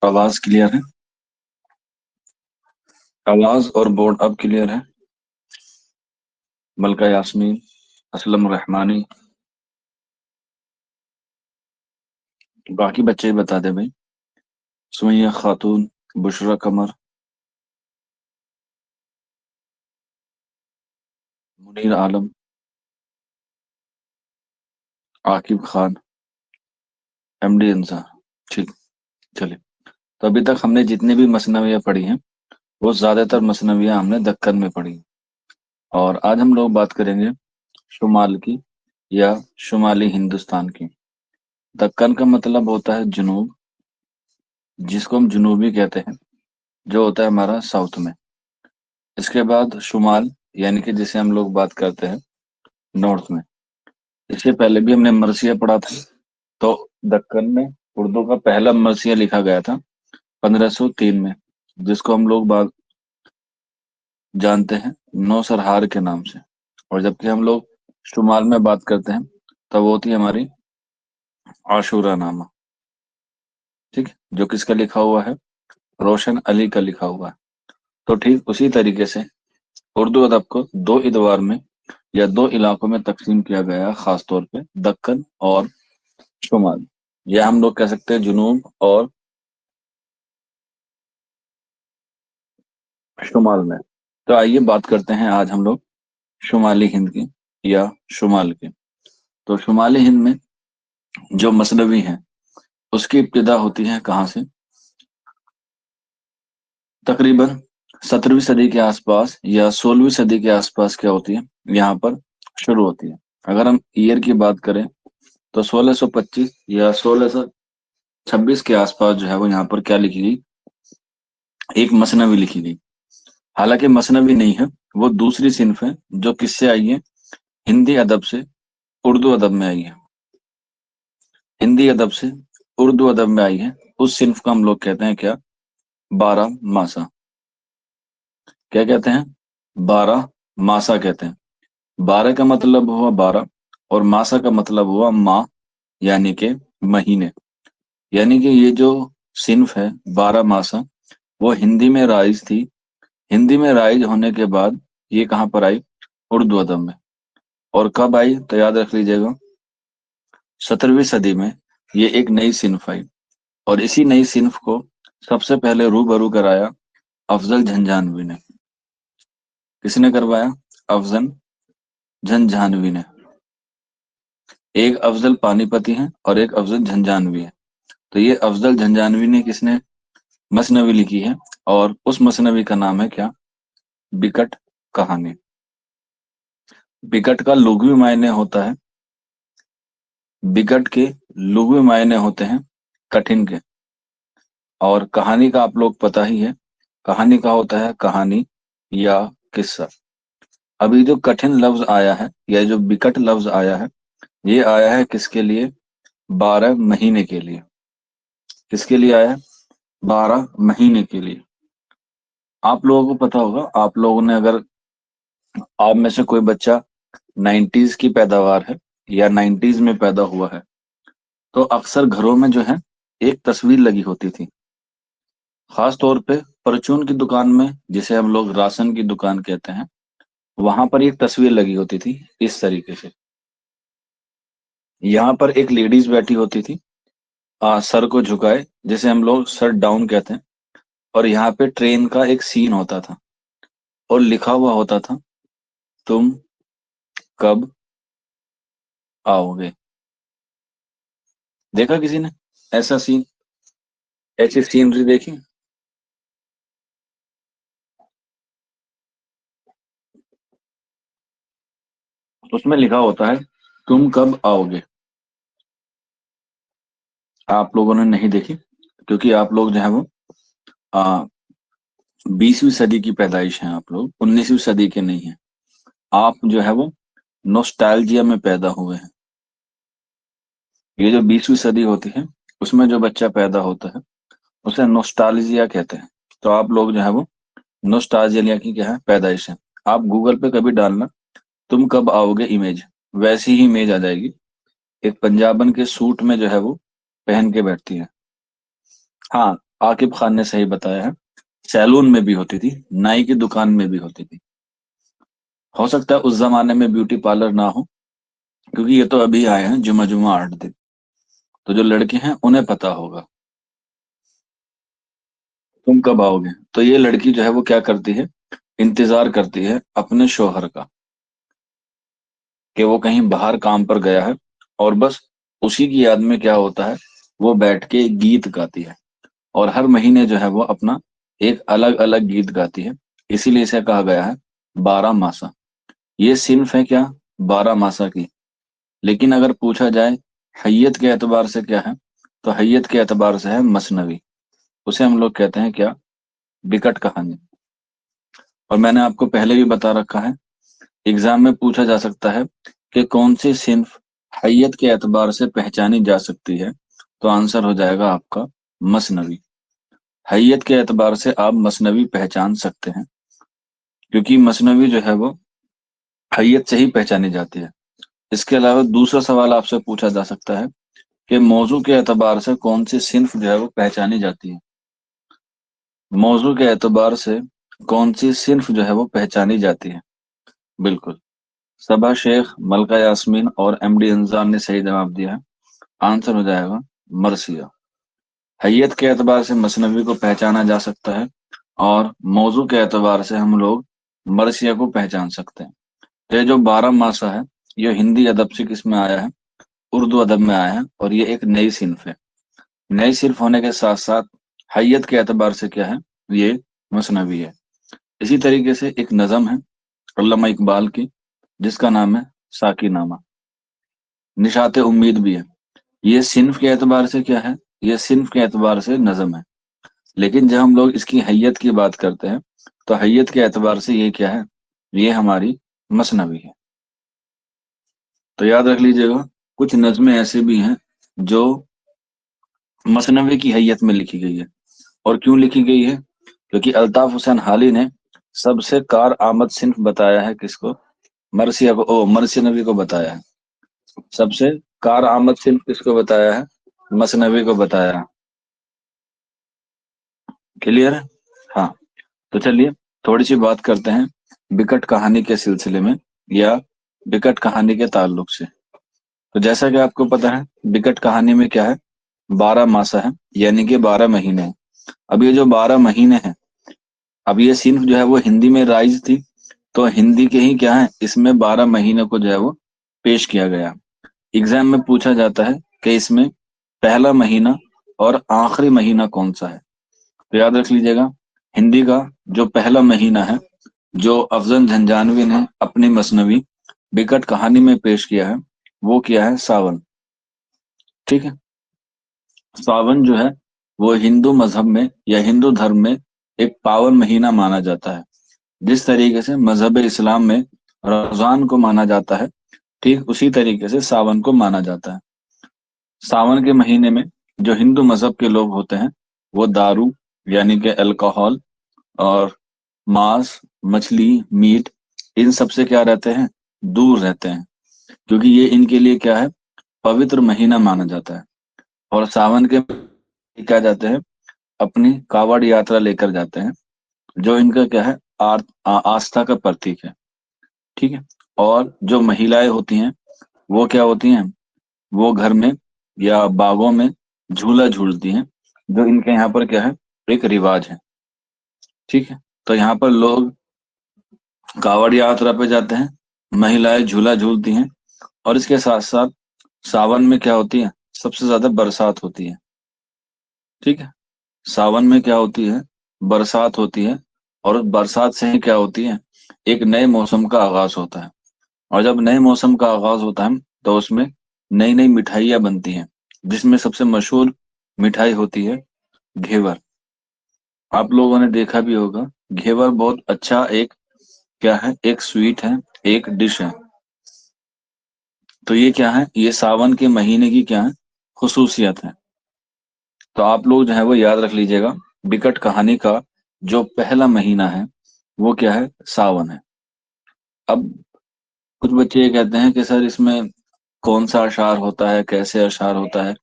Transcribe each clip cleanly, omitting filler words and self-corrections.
आवाज क्लियर है? आवाज और बोर्ड अब क्लियर है? मलका यास्मीन, असलम रहमानी, बाकी बच्चे भी बता दे भाई। सुमैया खातून, बुशरा कमर, मुनीर आलम, आकिब खान, एमडी अंसार। ठीक, चलिए। तो अभी तक हमने जितनी भी मसनवियाँ पढ़ी हैं वो ज्यादातर मसनवियाँ हमने दक्कन में पढ़ी, और आज हम लोग बात करेंगे शुमाल की या शुमाली हिंदुस्तान की। दक्कन का मतलब होता है जुनूब, जिसको हम जुनूबी कहते हैं, जो होता है हमारा साउथ में। इसके बाद शुमाल, यानी कि जिसे हम लोग बात करते हैं नॉर्थ में। इससे पहले भी हमने मरसिया पढ़ा था। तो दक्कन में उर्दू का पहला मरसिया लिखा गया था 1503 में, जिसको हम लोग बात जानते हैं नौसरहार के नाम से। और जबकि हम लोग शुमाल में बात करते हैं तब वो होती है हमारी आशूरा नामा। ठीक है, जो किसका लिखा हुआ है? रोशन अली का लिखा हुआ है। तो ठीक उसी तरीके से उर्दू अदब को दो इदवार में या दो इलाकों में तकसीम किया गया है, खास तौर पे दक्कन और शुमाल, या हम लोग कह सकते हैं जुनूब और शुमाल में। तो आइए बात करते हैं आज हम लोग शुमाली हिंद की या शुमाल की। तो शुमाली हिंद में जो मसनवी है उसकी इब्तिदा होती है कहाँ से? तकरीबन 17वीं सदी के आसपास या 16वीं सदी के आसपास क्या होती है, यहाँ पर शुरू होती है। अगर हम ईयर की बात करें तो 1625 या 1626 के आसपास जो है वो यहाँ पर क्या लिखी गई, एक मसनवी लिखी गई। हालांकि मसनवी नहीं है, वो दूसरी सिन्फ है जो किससे आई है? हिंदी अदब से उर्दू अदब में आई है। हिंदी अदब से उर्दू अदब में आई है। उस सिन्फ को हम लोग कहते हैं क्या? बारह मासा। क्या कहते हैं? बारह मासा कहते हैं। बारह का मतलब हुआ बारह, और मासा का मतलब हुआ माह, यानी के महीने। यानी कि ये जो सिन्फ है बारह मासा, वो हिंदी में राइज थी। हिंदी में राइज होने के बाद ये कहाँ पर आई? उर्दू अदब में। और कब आई तो याद रख लीजिएगा, 17वीं सदी में ये एक नई सिन्फ आई। और इसी नई सिन्फ को सबसे पहले रूबरू कराया अफजल झंझानवी ने। किसने करवाया? अफजल झंझानवी ने। एक अफजल पानीपती है और एक अफजल झंझानवी है। तो ये अफजल झंझानवी ने किसने मसनवी लिखी है, और उस मसनवी का नाम है क्या? बिकट कहानी। बिकट का लुग़वी मायने होता है, बिकट के लुग़वी मायने होते हैं कठिन के। और कहानी का आप लोग पता ही है, कहानी का होता है कहानी या किस्सा। अभी जो कठिन लफ्ज आया है या जो बिकट लफ्ज आया है, ये आया है किसके लिए? 12 महीने के लिए। किसके लिए आया है? 12 महीने के लिए। आप लोगों को पता होगा, आप लोगों ने अगर, आप में से कोई बच्चा 90s की पैदावार है या 90s में पैदा हुआ है, तो अक्सर घरों में जो है एक तस्वीर लगी होती थी। खास तौर पे परचून की दुकान में, जिसे हम लोग राशन की दुकान कहते हैं, वहां पर एक तस्वीर लगी होती थी इस तरीके से। यहाँ पर एक लेडीज बैठी होती थी, सर को झुकाए, जिसे हम लोग सर डाउन कहते हैं। और यहाँ पे ट्रेन का एक सीन होता था और लिखा हुआ होता था, तुम कब आओगे। देखा किसी ने ऐसा सीन, ऐसी सीनरी देखी? उसमें लिखा होता है तुम कब आओगे। आप लोगों ने नहीं देखी, क्योंकि आप लोग जो है वो आ, 20वीं सदी की पैदाइश हैं, आप लोग 19वीं सदी के नहीं हैं। आप जो है वो नोस्टैल्जिया में पैदा हुए हैं। ये जो 20वीं सदी होती है उसमें जो बच्चा पैदा होता है उसे नोस्टाल्जिया कहते हैं। तो आप लोग जो है वो नोस्टाल्जिया की क्या है, पैदाइश है। आप गूगल पे कभी डालना तुम कब आओगे इमेज, वैसी ही इमेज आ जाएगी। एक पंजाबन के सूट में जो है वो पहन के बैठती है। हाँ, आकिब खान ने सही बताया है, सैलून में भी होती थी, नाई की दुकान में भी होती थी। हो सकता है उस जमाने में ब्यूटी पार्लर ना हो, क्योंकि ये तो अभी आए हैं जुमा जुमा 8 दिन, तो जो लड़के हैं उन्हें पता होगा। तुम कब आओगे? तो ये लड़की जो है वो क्या करती है, इंतजार करती है अपने शोहर का, कि वो कहीं बाहर काम पर गया है, और बस उसी की याद में क्या होता है, वो बैठ के गीत गाती है। और हर महीने जो है वो अपना एक अलग अलग गीत गाती है, इसीलिए इसे कहा गया है 12 मासा। ये सिन्फ है क्या, 12 मासा की। लेकिन अगर पूछा जाए हैयत के एतबार से क्या है, तो हैयत के एतबार से है मसनवी। उसे हम लोग कहते हैं क्या, बिकट कहानी। और मैंने आपको पहले भी बता रखा है, एग्जाम में पूछा जा सकता है कि कौन सी सिन्फ हैयत के एतबार से पहचानी जा सकती है, तो आंसर हो जाएगा आपका मसनवी। हैयत के एतबार से आप मसनवी पहचान सकते हैं, क्योंकि मसनवी जो है वो हैयत से ही पहचानी जाती है। इसके अलावा दूसरा सवाल आपसे पूछा जा सकता है कि मौजू के एतबार से कौन सी सिन्फ जो है वो पहचानी जाती है। मौजू के एतबार से कौन सी सिन्फ जो है वो पहचानी जाती है। बिल्कुल, सबा शेख, मलका यास्मीन और एमडी अंजार ने सही जवाब दिया है। आंसर हो जाएगा मरसिया। हैयत के एतबार से मसनवी को पहचाना जा सकता है, और मौजू के एतबार से हम लोग मरसिया को पहचान सकते हैं। तो ये जो 12 मासा है, ये हिंदी अदब से किस में आया है, उर्दू अदब में आया है, और ये एक नई सिन्फ है। नई सिन्फ होने के साथ साथ हैयत के एतबार से क्या है, ये मसनवी है। इसी तरीके से एक नज़म है अल्लामा इकबाल की, जिसका नाम है साकीनामा। निशात उम्मीद भी है। ये सिन्फ के एतबार से क्या है, ये सिन्फ के एतबार से नज़म है। लेकिन जब हम लोग इसकी हैयत की बात करते हैं, तो हैयत के एतबार से ये क्या है, ये हमारी मसनवी है। तो याद रख लीजिएगा, कुछ नज़में ऐसे भी हैं जो मसनवी की हैयत में लिखी गई है। और क्यों लिखी गई है, क्योंकि अल्ताफ हुसैन हाली ने सबसे कार आमद सिन्फ बताया है किसको, मरसिया को, मरसी नबी को बताया है। सबसे कार आमद सिन्फ किसको बताया है, मसनवी को बताया है। क्लियर है? हाँ। तो चलिए थोड़ी सी बात करते हैं बिकट कहानी के सिलसिले में, या बिकट कहानी के ताल्लुक से। तो जैसा कि आपको पता है, बिकट कहानी में क्या है, 12 मासा है, यानी कि 12 महीने हैं। अब ये जो 12 महीने हैं, अब ये सिर्फ जो है वो हिंदी में राइज थी, तो हिंदी के ही क्या है, इसमें 12 महीने को जो है वो पेश किया गया। एग्जाम में पूछा जाता है कि इसमें पहला महीना और आखिरी महीना कौन सा है। तो याद रख लीजिएगा, हिंदी का जो पहला महीना है, जो अफजल झंझानवी ने अपनी मसनवी बिकट कहानी में पेश किया है, वो किया है सावन। ठीक है। सावन जो है वो हिंदू मजहब में या हिंदू धर्म में एक पावन महीना माना जाता है। जिस तरीके से मजहब इस्लाम में रमजान को माना जाता है, ठीक उसी तरीके से सावन को माना जाता है। सावन के महीने में जो हिंदू मजहब के लोग होते हैं, वो दारू यानी कि अल्कोहल और मांस, मछली, मीट, इन सब से क्या रहते हैं, दूर रहते हैं, क्योंकि ये इनके लिए क्या है, पवित्र महीना माना जाता है। और सावन के क्या जाते हैं, अपनी कावड़ यात्रा लेकर जाते हैं, जो इनका क्या है, आस्था का प्रतीक है। ठीक है। और जो महिलाएं होती हैं, वो क्या होती हैं, वो घर में या बागों में झूला झूलती हैं, जो इनके यहाँ पर क्या है, एक रिवाज है। ठीक है। तो यहाँ पर लोग कावड़ यात्रा पे जाते हैं, महिलाएं झूला झूलती हैं, और इसके साथ साथ सावन में क्या होती है, सबसे ज्यादा बरसात होती है। ठीक है। सावन में क्या होती है, बरसात होती है, और बरसात से ही क्या होती है, एक नए मौसम का आगाज होता है। और जब नए मौसम का आगाज होता है, तो उसमें नई नई मिठाइयाँ बनती हैं, जिसमें सबसे मशहूर मिठाई होती है घेवर। आप लोगों ने देखा भी होगा, घेवर बहुत अच्छा एक क्या है, एक स्वीट है, एक डिश है। तो ये क्या है, ये सावन के महीने की क्या है, खुसूसियत है। तो आप लोग जो है वो याद रख लीजिएगा, बिकट कहानी का जो पहला महीना है वो क्या है, सावन है। अब कुछ बच्चे ये कहते हैं कि सर इसमें कौन सा अशार होता है, कैसे अशार होता है,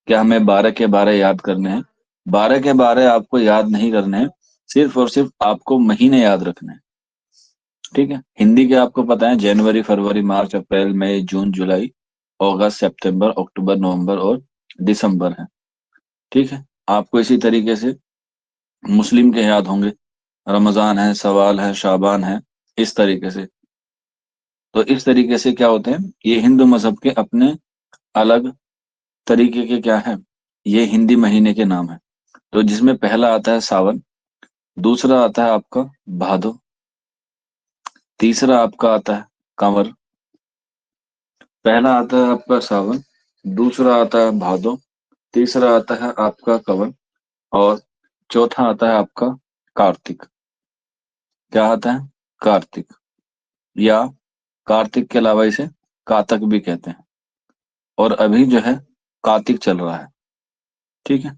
क्या हमें 12 के 12 याद करने हैं? 12 کے 12 آپ کو یاد نہیں کرنے ہیں، صرف اور صرف آپ کو مہینے یاد رکھنے ہیں، ٹھیک ہے؟ ہندی کے آپ کو پتا ہے جنوری، فروری، مارچ، اپریل، مئی، جون، جولائی، اگست، سپتمبر، اکتوبر، نومبر اور دسمبر ہے، ٹھیک ہے؟ آپ کو اسی طریقے سے مسلم کے یاد ہوں گے، رمضان ہے، سوال ہے، شعبان ہے، اس طریقے سے۔ تو اس طریقے سے کیا ہوتے ہیں، یہ ہندو مذہب کے اپنے الگ طریقے کے کیا ہے، یہ ہندی مہینے کے نام ہیں۔ تو جس میں پہلا آتا ہے ساون، دوسرا آتا ہے آپ کا بھادو، تیسرا آپ کا آتا ہے کنور۔ پہلا آتا ہے آپ کا ساون، دوسرا آتا ہے بھادو، تیسرا آتا ہے آپ کا کنور، اور چوتھا آتا ہے آپ کا کارتک۔ کیا آتا ہے؟ کارتک، یا کارتک کے علاوہ اسے کاتک بھی کہتے ہیں، اور ابھی جو ہے کارتک چل رہا ہے، ٹھیک ہے؟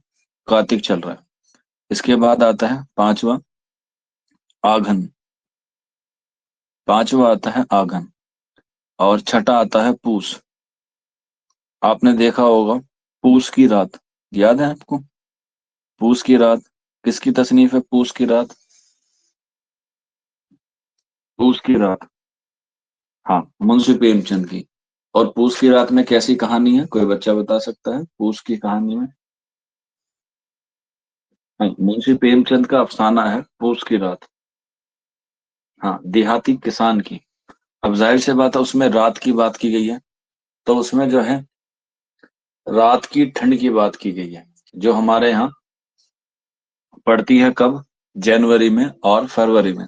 کارتک چل رہا ہے۔ اس کے بعد آتا ہے پانچواں آگھن، پانچواں آتا ہے آگھن، اور چھٹا آتا ہے پوس۔ آپ نے دیکھا ہوگا پوس کی رات، یاد ہے آپ کو؟ پوس کی رات کس کی تصنیف ہے؟ پوس کی رات، پوس کی رات، ہاں، منشی پریم چند کی۔ اور پوس کی رات میں کیسی کہانی ہے، کوئی بچہ بتا سکتا ہے پوس کی کہانی میں؟ نہیں، منشی پریم چند کا افسانہ ہے پوس کی رات، ہاں، دیہاتی کسان کی۔ اب ظاہر سے بات ہے اس میں رات کی بات کی گئی ہے، تو اس میں جو ہے رات کی ٹھنڈ کی بات کی گئی ہے، جو ہمارے یہاں پڑتی ہے کب؟ جنوری میں اور فروری میں،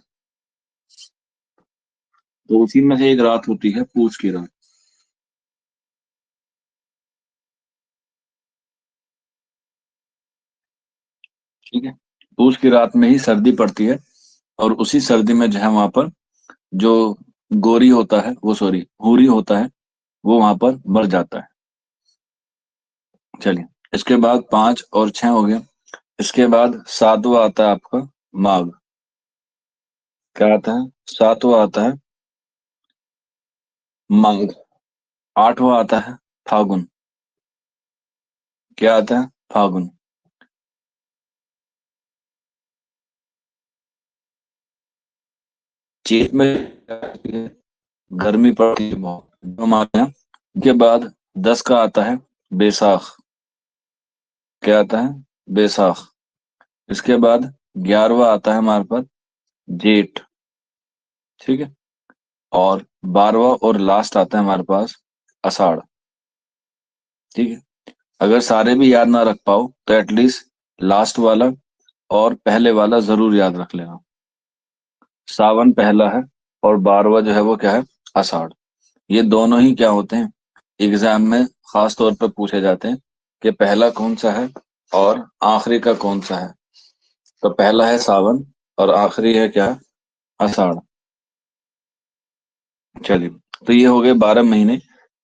تو اسی میں سے ایک رات ہوتی ہے پوس کی رات، ٹھیک ہے؟ پوس کی رات میں ہی سردی پڑتی ہے، اور اسی سردی میں جو ہے وہاں پر جو گوری ہوتا ہے، وہ سوری ہوری ہوتا ہے، وہ وہاں پر مر جاتا ہے۔ چلیے، اس کے بعد 5 اور 6 ہو گیا۔ اس کے بعد ساتواں آتا ہے آپ کا ماگھ۔ کیا آتا ہے؟ ساتواں آتا ہے ماگھ۔ آٹھواں آتا ہے پھاگن۔ کیا آتا ہے؟ پھاگن۔ چیت میں گرمی پڑتی ہے بہت، جو ہمارے یہاں۔ کے بعد 10 کا آتا ہے بیساکھ۔ کیا آتا ہے؟ بیساکھ۔ اس کے بعد 11واں آتا ہے ہمارے پاس جیٹ، ٹھیک ہے؟ اور 12واں اور لاسٹ آتا ہے ہمارے پاس اساڑھ، ٹھیک ہے؟ اگر سارے بھی یاد نہ رکھ پاؤ تو ایٹ لیسٹ لاسٹ والا اور پہلے والا ضرور یاد رکھ لینا۔ ساون پہلا ہے، اور 12واں جو ہے وہ کیا ہے؟ اساڑھ۔ یہ دونوں ہی کیا ہوتے ہیں، ایگزام میں خاص طور پر پوچھے جاتے ہیں کہ پہلا کون سا ہے اور آخری کا کون سا ہے۔ تو پہلا ہے ساون، اور آخری ہے کیا؟ اساڑھ۔ چلیے، تو یہ ہو گئے 12 مہینے۔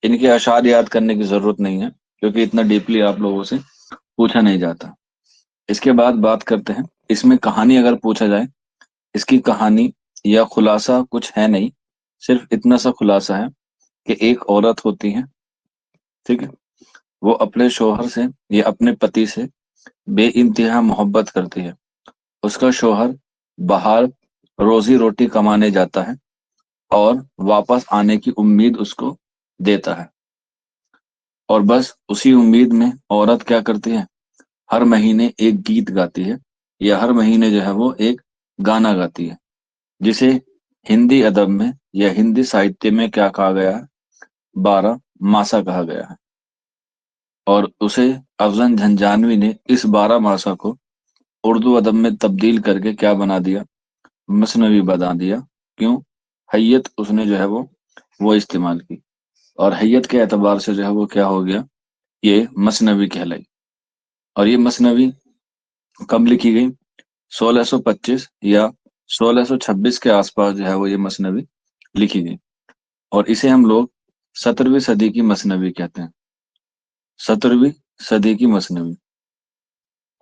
ان کے اشعار یاد کرنے کی ضرورت نہیں ہے، کیونکہ اتنا ڈیپلی آپ لوگوں سے پوچھا نہیں جاتا۔ اس کے بعد بات کرتے ہیں، اس میں کہانی اگر پوچھا جائے، اس کی کہانی یا خلاصہ کچھ ہے نہیں، صرف اتنا سا خلاصہ ہے کہ ایک عورت ہوتی ہے، ٹھیک ہے؟ وہ اپنے شوہر سے یا اپنے پتی سے بے انتہا محبت کرتی ہے۔ اس کا شوہر باہر روزی روٹی کمانے جاتا ہے، اور واپس آنے کی امید اس کو دیتا ہے، اور بس اسی امید میں عورت کیا کرتی ہے، ہر مہینے ایک گیت گاتی ہے، یا ہر مہینے جو ہے وہ ایک گانا گاتی ہے، جسے ہندی ادب میں یا ہندی ساہتیہ میں کیا کہا گیا ہے؟ 12 ماسا کہا گیا ہے۔ اور اسے افضل جھنجھانوی نے اس 12 ماسا کو اردو ادب میں تبدیل کر کے کیا بنا دیا؟ مثنوی بنا دیا۔ کیوں؟ حیت اس نے جو ہے وہ استعمال کی، اور حیت کے اعتبار سے جو ہے وہ کیا ہو گیا؟ یہ مثنوی کہلائی۔ اور یہ مثنوی کب لکھی گئی؟ 1625 یا 1626 کے آس پاس جو ہے وہ یہ مثنوی لکھی گئی، اور اسے ہم لوگ 17ویں صدی کی مثنوی کہتے ہیں، 17ویں صدی کی مثنوی۔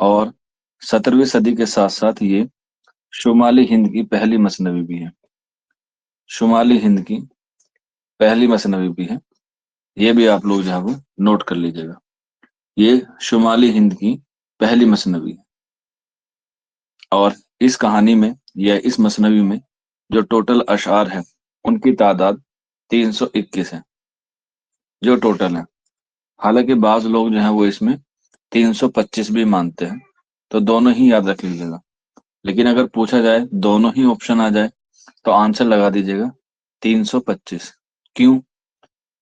اور 17ویں صدی کے ساتھ ساتھ یہ شمالی ہند کی پہلی مثنوی بھی ہے، شمالی ہند کی پہلی مثنوی بھی ہے، یہ بھی آپ لوگ جو ہے وہ نوٹ کر لیجیے گا، یہ شمالی ہند کی پہلی مثنوی ہے۔ اور اس کہانی میں یا اس مثنوی میں جو ٹوٹل اشعار ہے ان کی تعداد 321 ہے جو ٹوٹل ہے. حالانکہ بعض لوگ جو ہیں وہ اس میں 325 بھی مانتے ہیں، تو دونوں ہی یاد رکھ لیجیے گا. لیکن اگر پوچھا جائے دونوں ہی آپشن آ جائے تو آنسر لگا دیجیے گا 325. کیوں؟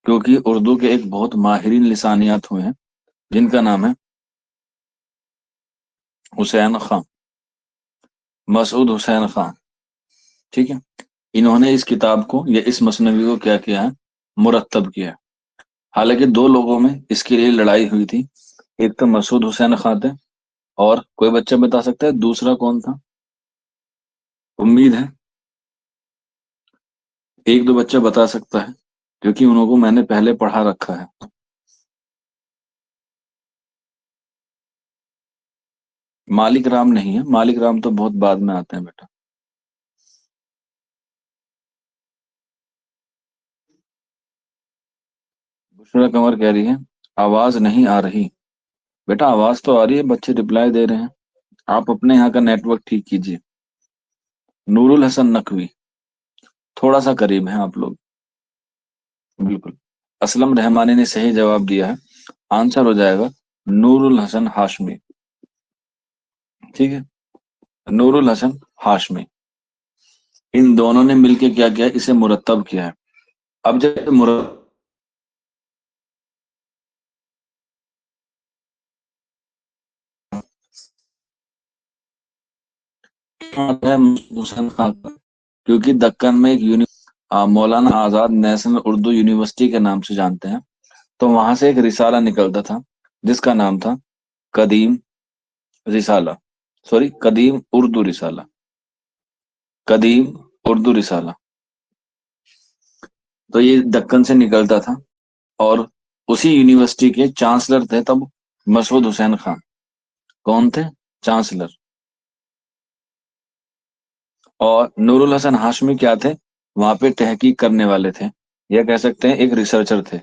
کیونکہ اردو کے ایک بہت ماہرین لسانیات ہوئے ہیں جن کا نام ہے حسین خان، مسعود حسین خان. ٹھیک ہے، انہوں نے اس کتاب کو یا اس مثنوی کو کیا کیا ہے؟ مرتب کیا ہے. حالانکہ دو لوگوں میں اس کے لیے لڑائی ہوئی تھی، ایک تو مسعود حسین خان تھے، اور کوئی بچہ بتا سکتا ہے دوسرا کون تھا؟ امید ہے ایک دو بچہ بتا سکتا ہے، کیونکہ انہوں کو میں نے پہلے پڑھا رکھا ہے. مالک رام نہیں ہے، مالک رام تو بہت بعد میں آتے ہیں بیٹا. بشرا قمر کہہ رہی ہے آواز نہیں آ رہی. بیٹا آواز تو آ رہی ہے، بچے رپلائی دے رہے ہیں. آپ اپنے یہاں کا نیٹ ورک ٹھیک کیجیے. نور الحسن نقوی، تھوڑا سا قریب ہیں آپ لوگ. بالکل. اسلم رحمانی نے صحیح جواب دیا ہے، آنسر ہو جائے گا نور الحسن ہاشمی. ٹھیک ہے، نور الحسن ہاشمی. ان دونوں نے مل کے کیا کیا؟ اسے مرتب کیا ہے. اب جب مرتب ہے حسین خان کا، کیونکہ دکن میں ایک مولانا آزاد نیشنل اردو یونیورسٹی کے نام سے جانتے ہیں، تو وہاں سے ایک رسالہ نکلتا تھا جس کا نام تھا قدیم رسالہ، سوری قدیم اردو رسالہ، قدیم اردو رسالہ. تو یہ دکن سے نکلتا تھا، اور اسی یونیورسٹی کے چانسلر تھے تب مسعود حسین خان. کون تھے؟ چانسلر. اور نور الحسن ہاشمی کیا تھے؟ وہاں پہ تحقیق کرنے والے تھے، یا کہہ سکتے ہیں ایک ریسرچر تھے.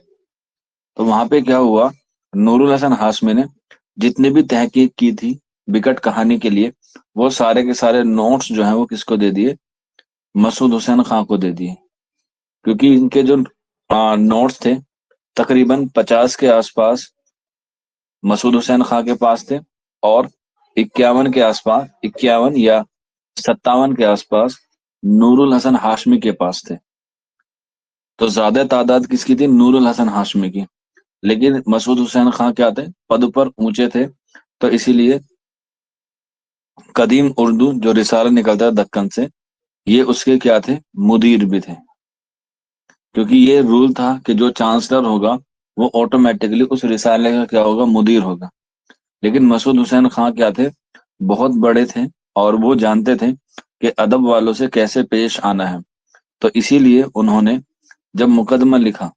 تو وہاں پہ کیا ہوا، نور الحسن ہاشمی نے جتنی بھی تحقیق کی تھی بکٹ کہانی کے لیے، وہ سارے کے سارے نوٹس جو ہیں وہ کس کو دے دیے؟ مسعود حسین خان کو دے دیے. کیونکہ ان کے جو نوٹس تھے تقریباً 50 کے آس پاس مسعود حسین خان کے پاس تھے، اور 51 کے آس پاس، 51 یا 57 کے آس پاس نور الحسن ہاشمی کے پاس تھے. تو زیادہ تعداد کس کی تھی؟ نور الحسن ہاشمی کی. لیکن مسعود حسین خان کیا تھے؟ پد پر اونچے تھے، تو اسی لیے قدیم اردو جو رسالہ نکلتا ہے دکن سے، یہ اس کے کیا تھے؟ مدیر بھی تھے. کیونکہ یہ رول تھا کہ جو چانسلر ہوگا وہ آٹومیٹکلی اس رسالے کا کیا ہوگا؟ مدیر ہوگا. لیکن مسعود حسین خان کیا تھے؟ بہت بڑے تھے، اور وہ جانتے تھے کہ ادب والوں سے کیسے پیش آنا ہے. تو اسی لیے انہوں نے جب مقدمہ لکھا،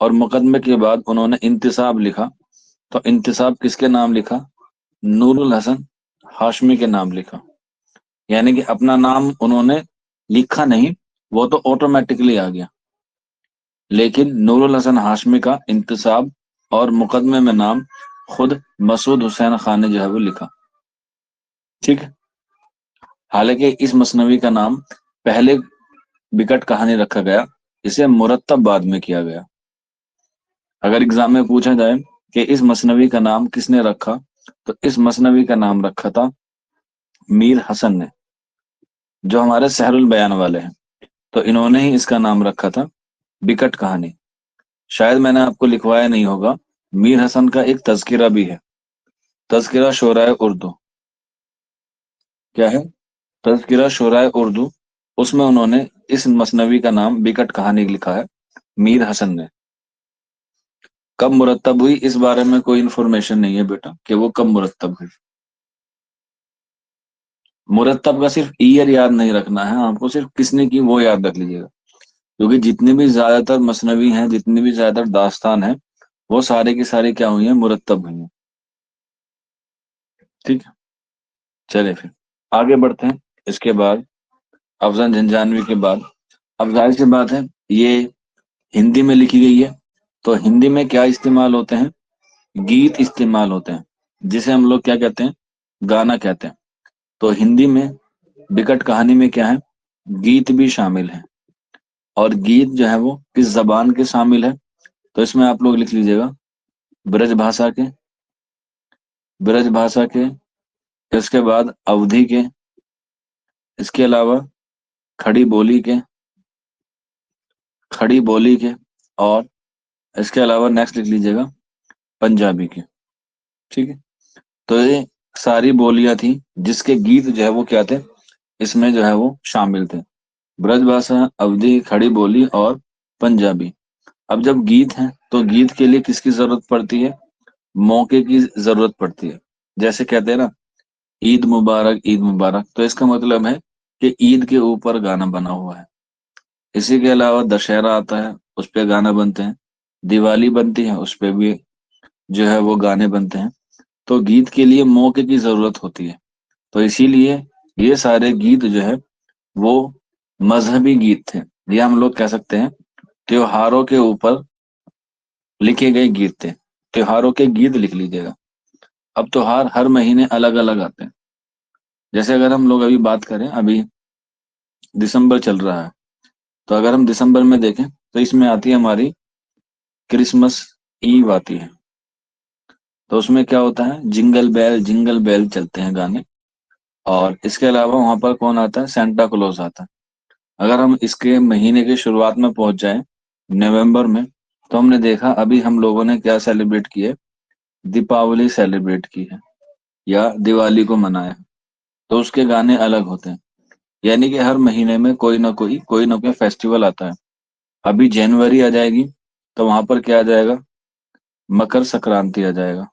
اور مقدمے کے بعد انہوں نے انتصاب لکھا، تو انتصاب کس کے نام لکھا؟ نور الحسن ہاشمی کے نام لکھا. یعنی کہ اپنا نام انہوں نے لکھا نہیں، وہ تو آٹومیٹکلی آ گیا. لیکن نور الحسن ہاشمی کا انتصاب اور مقدمے میں نام خود مسعود حسین خان نے جو ہے وہ لکھا. ٹھیک ہے. حالانکہ اس مثنوی کا نام پہلے بکٹ کہانی رکھا گیا، اسے مرتب بعد میں کیا گیا. اگر اگزام میں پوچھا جائے کہ اس مثنوی کا نام کس نے رکھا، تو اس مثنوی کا نام رکھا تھا میر حسن نے، جو ہمارے سحر البیان والے ہیں. تو انہوں نے ہی اس کا نام رکھا تھا بکٹ کہانی. شاید میں نے آپ کو لکھوایا نہیں ہوگا، میر حسن کا ایک تذکرہ بھی ہے، تذکرہ شعراء اردو. کیا ہے؟ تذکرہ شعراء اردو. اس میں انہوں نے اس مثنوی کا نام بکٹ کہانی لکھا ہے میر حسن نے. کب مرتب ہوئی اس بارے میں کوئی انفارمیشن نہیں ہے بیٹا کہ وہ کب مرتب ہوئی. مرتب کا صرف ایئر یاد نہیں رکھنا ہے آپ کو، صرف کس نے کی وہ یاد رکھ لیجیے گا. کیونکہ جتنی بھی زیادہ تر مثنوی ہیں، جتنی بھی زیادہ تر داستان ہیں، وہ سارے کی ساری کیا ہوئی ہیں؟ مرتب ہوئی ہیں. ٹھیک ہے، چلے پھر آگے بڑھتے ہیں. اس کے بعد افضل جھنجھانوی کے بعد، اب ظاہر سی بات ہے یہ ہندی میں لکھی گئی ہے، تو ہندی میں کیا استعمال ہوتے ہیں؟ گیت استعمال ہوتے ہیں، جسے ہم لوگ کیا کہتے ہیں؟ گانا کہتے ہیں. تو हिंदी में बिकट कहानी में क्या है, गीत भी शामिल है। और गीत जो है वो किस जबान के शामिल है, तो इसमें आप लोग लिख लीजिएगा ब्रज भाषा के, ब्रज भाषा के, इसके बाद अवधी के, इसके अलावा खड़ी बोली के, खड़ी बोली के, और इसके अलावा नेक्स्ट लिख लीजिएगा पंजाबी के। ठीक है, तो ये सारी बोलियां थी जिसके गीत जो है वो क्या थे, इसमें जो है वो शामिल थे, ब्रजभाषा, अवधी, खड़ी बोली और पंजाबी। अब जब गीत है तो गीत के लिए किसकी जरूरत पड़ती है, मौके की जरूरत पड़ती है। जैसे कहते हैं ना ईद मुबारक, ईद मुबारक, तो इसका मतलब है कि ईद के ऊपर गाना बना हुआ है। इसी के अलावा दशहरा आता है, उस पे गाना बनते हैं, दिवाली बनती है, उस पे भी जो है वो गाने बनते हैं। तो गीत के लिए मौके की जरूरत होती है, तो इसीलिए ये सारे गीत जो है वो मजहबी गीत थे, ये हम लोग कह सकते हैं त्योहारों के ऊपर लिखे गए गीत थे। त्योहारों के गीत लिख लीजिएगा। अब त्योहार हर महीने अलग अलग आते हैं। जैसे अगर हम लोग अभी बात करें, अभी दिसंबर चल रहा है, तो अगर हम दिसंबर में देखें तो इसमें आती है हमारी क्रिसमस ईव आती है। तो उसमें क्या होता है, जिंगल बेल चलते हैं गाने। और इसके अलावा वहां पर कौन आता है, सेंटा क्लॉज आता है। अगर हम इसके महीने की शुरुआत में पहुंच जाएं, नवंबर में, तो हमने देखा अभी हम लोगों ने क्या सेलिब्रेट किया है, दीपावली सेलिब्रेट की है या दिवाली को मनाया है। तो उसके गाने अलग होते हैं। यानी कि हर महीने में कोई ना कोई फेस्टिवल आता है। अभी जनवरी आ जाएगी तो वहां पर क्या आ जाएगा, मकर संक्रांति आ जाएगा।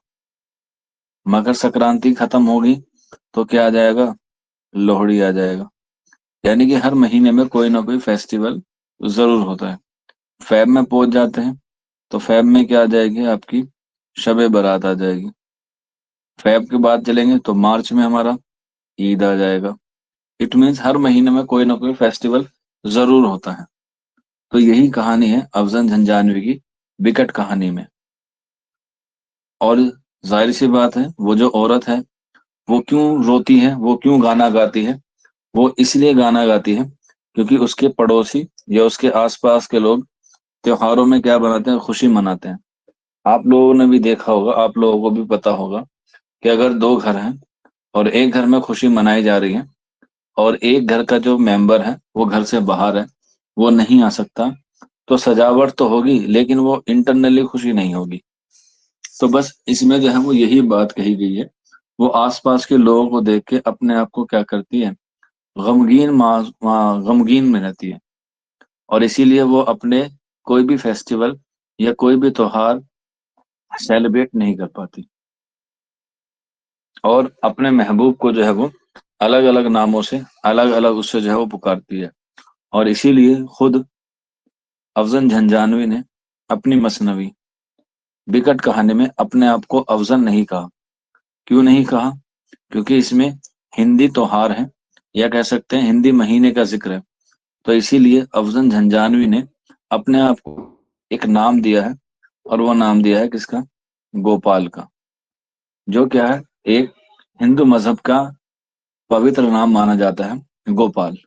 मकर संक्रांति खत्म होगी तो क्या आ जाएगा, लोहड़ी आ जाएगा। यानी कि हर महीने में कोई ना कोई फेस्टिवल जरूर होता है। फेब में पहुंच जाते हैं तो फेब में क्या आ जाएगी आपकी, शबे बारात आ जाएगी। फेब के बाद चलेंगे तो मार्च में हमारा ईद आ जाएगा। इट मीन्स हर महीने में कोई ना कोई फेस्टिवल जरूर होता है। तो यही कहानी है अफजल झंझानवी की बिकट कहानी में। और जाहिर सी बात है वो जो औरत है वो क्यों रोती है, वो क्यों गाना गाती है, वो इसलिए गाना गाती है क्योंकि उसके पड़ोसी या उसके आसपास के लोग त्योहारों में क्या बनाते हैं, खुशी मनाते हैं। आप लोगों ने भी देखा होगा, आप लोगों को भी पता होगा कि अगर दो घर हैं और एक घर में खुशी मनाई जा रही है और एक घर का जो मेंबर है वो घर से बाहर है, वो नहीं आ सकता, तो सजावट तो होगी लेकिन वो इंटरनली खुशी नहीं होगी। तो बस इसमें जो है वो यही बात कही गई है। वो आसपास के लोगों को देख के अपने आप को क्या करती है, गमगीन में रहती है। और इसीलिए वो अपने कोई भी फेस्टिवल या कोई भी त्योहार सेलिब्रेट नहीं कर पाती और अपने महबूब को जो है वो अलग अलग नामों से, अलग अलग उससे जो है वो पुकारती है। और इसीलिए खुद अफजल झंझानवी ने अपनी मसनवी बिकट कहानी में अपने आप को अफजल नहीं कहा। क्यों नहीं कहा, क्योंकि इसमें हिंदी त्योहार है या कह सकते हैं हिंदी महीने का जिक्र है। तो इसीलिए अफजल झंझानवी ने अपने आप को एक नाम दिया है, और वो नाम दिया है किसका, गोपाल का, जो क्या है एक हिंदू मजहब का पवित्र नाम माना जाता है, गोपाल।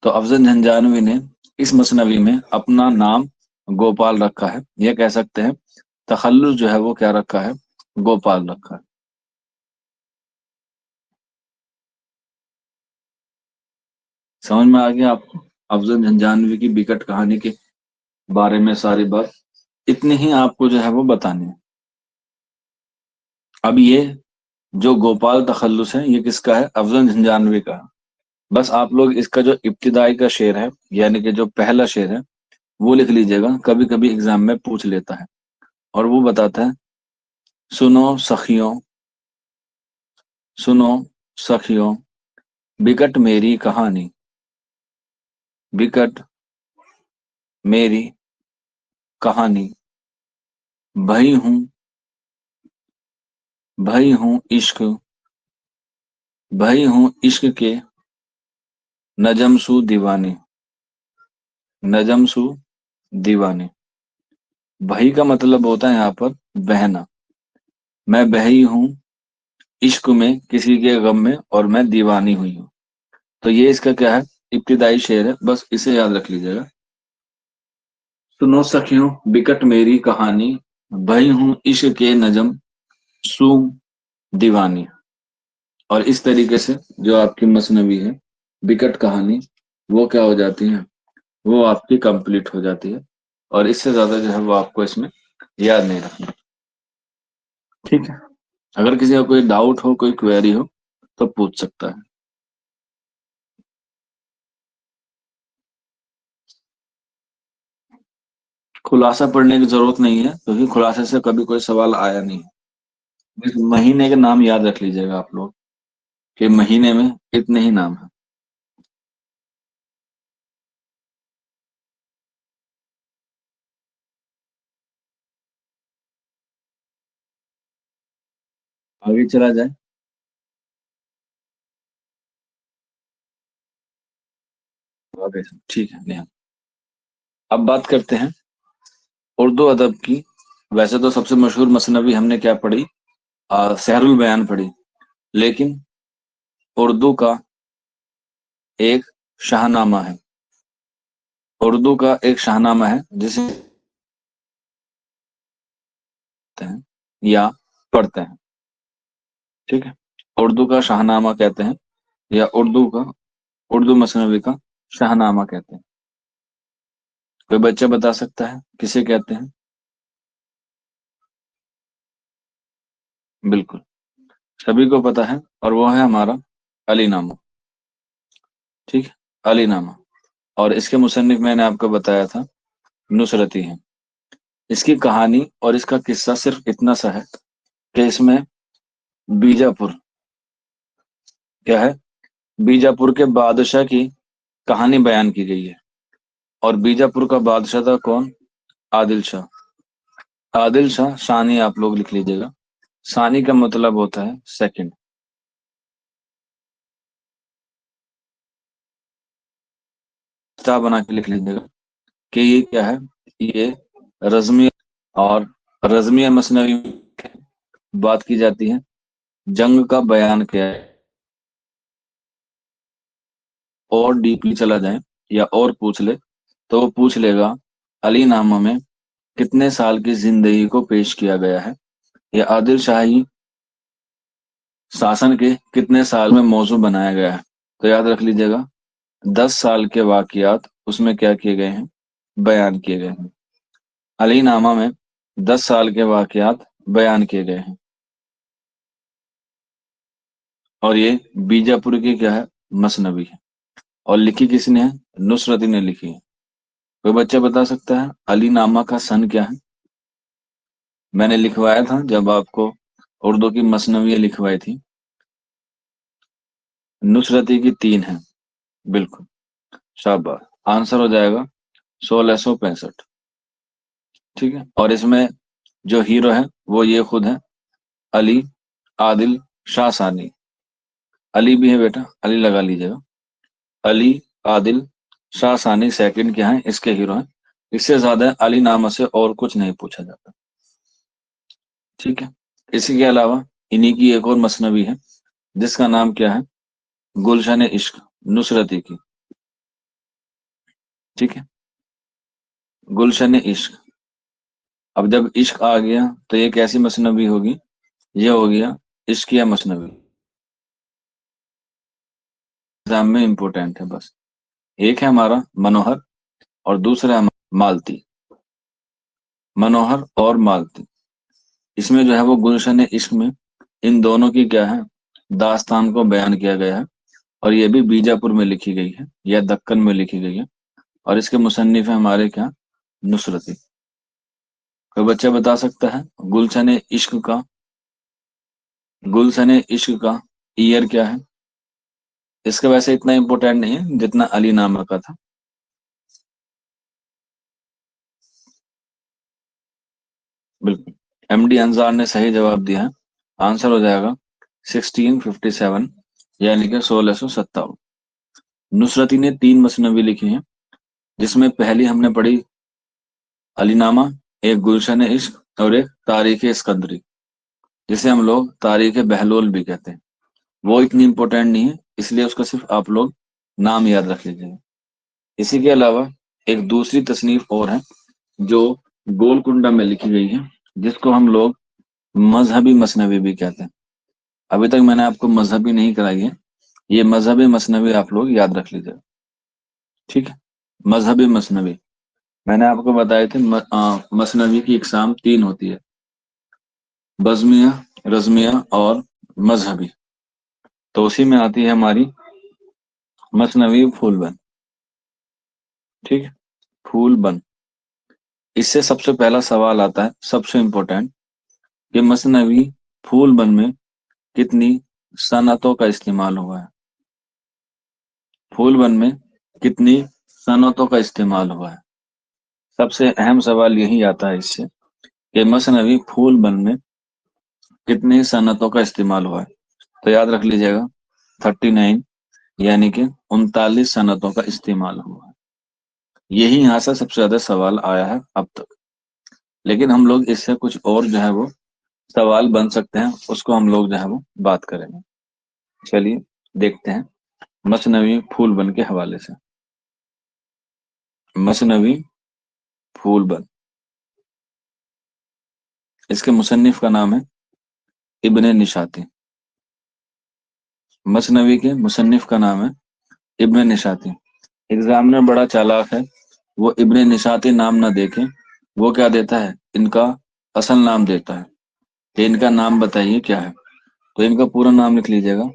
तो अफजल झंझानवी ने इस मसनवी में अपना नाम गोपाल रखा है, यह कह सकते हैं तखल्लुस जो है वो क्या रखा है, गोपाल रखा है। समझ में आ गया आपको अफजल झंझानवी की बिकट कहानी के बारे में सारी बात, इतनी ही आपको जो है वो बतानी है। अब ये जो गोपाल तखल्लुस है ये किसका है, अफजल झंझानवी का। बस आप लोग इसका जो इब्तिदाई का शेर है, यानी कि जो पहला शेर है, वो लिख लीजिएगा, कभी कभी एग्जाम में पूछ लेता है। और वो बताता है, सुनो सखियों, सुनो सखियों, बिकट मेरी कहानी, बिकट मेरी कहानी, भई हूँ, भई हूँ इश्क, भई हूँ इश्क के नजमसू दीवानी, नजमसू दीवानी। भई का मतलब होता है यहाँ पर बहना। मैं बही हूँ عشق میں کسی کے غم میں اور میں دیوانی ہوئی ہوں. تو یہ اس کا کیا ہے؟ ابتدائی شعر ہے، بس اسے یاد رکھ لیجیے گا. سنو سخیوں بکٹ میری کہانی، بھئی ہوں عشق کے نجم سوم دیوانی. اور اس طریقے سے جو آپ کی مثنوی ہے بکٹ کہانی، وہ کیا ہو جاتی ہے؟ وہ آپ کی کمپلیٹ ہو جاتی ہے. اور اس سے زیادہ جو ہے وہ آپ کو اس میں یاد نہیں رکھنا. ٹھیک ہے، اگر کسی کا کوئی ڈاؤٹ ہو، کوئی کوئری ہو تو پوچھ سکتا ہے. خلاصہ پڑھنے کی ضرورت نہیں ہے کیونکہ خلاصے سے کبھی کوئی سوال آیا نہیں ہے. اس مہینے کے نام یاد رکھ لیجیے گا آپ لوگ کہ مہینے میں اتنے ہی نام ہیں. آگے چلا جائے. آگے ٹھیک ہے نیہا. اب بات کرتے ہیں اردو ادب کی. ویسے تو سب سے مشہور مثنوی ہم نے کیا پڑھی؟ سحر البیان پڑھی. لیکن اردو کا ایک شاہ نامہ ہے. اردو کا ایک شاہ نامہ ہے جسے کہتے ہیں یا پڑھتے ہیں. ٹھیک ہے، اردو کا شاہ نامہ کہتے ہیں یا اردو مثنوی کا شاہ نامہ کہتے ہیں. کوئی بچہ بتا سکتا ہے کسے کہتے ہیں؟ بالکل سبھی کو پتا ہے، اور وہ ہے ہمارا علی نامہ. ٹھیک ہے، علی نامہ. اور اس کے مصنف میں نے آپ کو بتایا تھا نصرتی ہیں. اس کی کہانی اور اس کا قصہ صرف اتنا سا ہے کہ اس میں بیجاپور کیا ہے؟ بیجاپور کے بادشاہ کی کہانی بیان کی گئی ہے. اور بیجاپور کا بادشاہ تھا کون؟ عادل شاہ. عادل شاہ ثانی آپ لوگ لکھ لیجیے گا. ثانی کا مطلب ہوتا ہے سیکنڈ. بنا کے لکھ لیجیے گا کہ یہ کیا ہے؟ یہ رزمی. اور رزمیہ مثنوی بات کی جاتی ہے جنگ کا بیان کیا ہے. اور ڈیپلی چلا جائیں یا اور پوچھ لے تو وہ پوچھ لے گا علی نامہ میں کتنے سال کی زندگی کو پیش کیا گیا ہے، یا عادل شاہی شاسن کے کتنے سال میں موضوع بنایا گیا ہے. تو یاد رکھ لیجیے گا 10 سال کے واقعات اس میں کیا کیے گئے ہیں؟ بیان کیے گئے ہیں. علی نامہ میں 10 سال کے واقعات بیان کیے گئے ہیں. اور یہ بیجاپور کی کیا ہے؟ مثنوی ہے. اور لکھی کس نے ہے؟ نصرتی نے لکھی ہے. کوئی بچہ بتا سکتا ہے علی نامہ کا سن کیا ہے؟ میں نے لکھوایا تھا جب آپ کو اردو کی مثنوی لکھوائی تھی. نصرتی کی 3 ہیں. بالکل شاباش. آنسر ہو جائے گا 1665. ٹھیک ہے، اور اس میں جو ہیرو ہے وہ یہ خود ہے علی عادل شاہ ثانی. علی بھی ہے بیٹا، علی لگا لیجیے گا. علی عادل شاہ ثانی سیکنڈ کیا ہیں؟ اس کے ہیرو ہیں. اس سے زیادہ علی نامہ سے اور کچھ نہیں پوچھا جاتا. ٹھیک ہے، اسی کے علاوہ انہی کی ایک اور مثنوی ہے جس کا نام کیا ہے؟ گلشن عشق نصرتی کی. ٹھیک ہے، گلشن عشق. اب جب عشق آ گیا تو یہ کیسی مثنوی ہوگی؟ یہ ہو گیا عشقیہ مثنوی. ایگزام میں امپورٹنٹ ہے بس. ایک ہے ہمارا منوہر اور دوسرا ہے مالتی. منوہر اور مالتی، اس میں جو ہے وہ گلشن عشق میں ان دونوں کی کیا ہے؟ داستان کو بیان کیا گیا ہے. اور یہ بھی بیجاپور میں لکھی گئی ہے یا دکن میں لکھی گئی ہے. اور اس کے مصنف ہیں ہمارے کیا؟ نصرتی. کوئی بچہ بتا سکتا ہے گلشن عشق کا ایئر کیا ہے؟ اس کا ویسے اتنا امپورٹینٹ نہیں ہے جتنا علی نامہ کا تھا. بالکل ایم ڈی انصار نے صحیح جواب دیا ہے. آنسر ہو جائے گا 1657 یعنی کہ 1657. نصرتی نے 3 مثنوی لکھی ہیں جس میں پہلی ہم نے پڑھی علی نامہ، ایک گلشن عشق اور ایک تاریخ اسکندری. जिसे हम लोग तारीख बहलोल भी कहते हैं। वो इतनी इंपॉर्टेंट नहीं है, इसलिए उसका सिर्फ आप लोग नाम याद रख लीजिएगा। इसी के अलावा एक दूसरी तसनीफ और है जो गोलकुंडा में लिखी गई है, जिसको हम लोग मजहबी मसनवी भी कहते हैं। अभी तक मैंने आपको मजहबी नहीं कराई है, ये मजहबी मसनवी आप लोग याद रख लीजिएगा। ठीक है, मजहबी मसनवी मैंने आपको बताए थे। मसनवी की इकसाम तीन होती है, बज़मिया, रज़मिया और मजहबी। तो उसी में आती है हमारी मसनवी फूलबंद। ठीक है, फूलबंद। इससे सबसे पहला सवाल आता है, सबसे इंपॉर्टेंट, कि मसनवी फूलबंद में कितनी सनतों का इस्तेमाल हुआ है। फूलबंद में कितनी सनतों का इस्तेमाल हुआ है। सबसे अहम सवाल यही आता है इससे कि मसनवी फूलबंद में कितनी सनतों का इस्तेमाल हुआ है। तो याद रख लीजिएगा 39, यानी कि 39 सनतों का इस्तेमाल हुआ है। यही यहाँ से सबसे ज्यादा सवाल आया है अब तक। लेकिन हम लोग इससे कुछ और जो है वो सवाल बन सकते हैं, उसको हम लोग जो है वो बात करेंगे। चलिए देखते हैं मसनवी फूलबंद के हवाले से। मसनवी फूलबंद, इसके मुसन्निफ का नाम है इब्ने निशाती। मसनवी के मुसन्निफ का नाम है इब्ने निशाती। एग्जामिनर बड़ा चालाक है, वो इब्ने निशाती नाम ना देखे, वो क्या देता है, इनका असल नाम देता है कि इनका नाम बताइए क्या है। तो इनका पूरा नाम लिख लीजिएगा,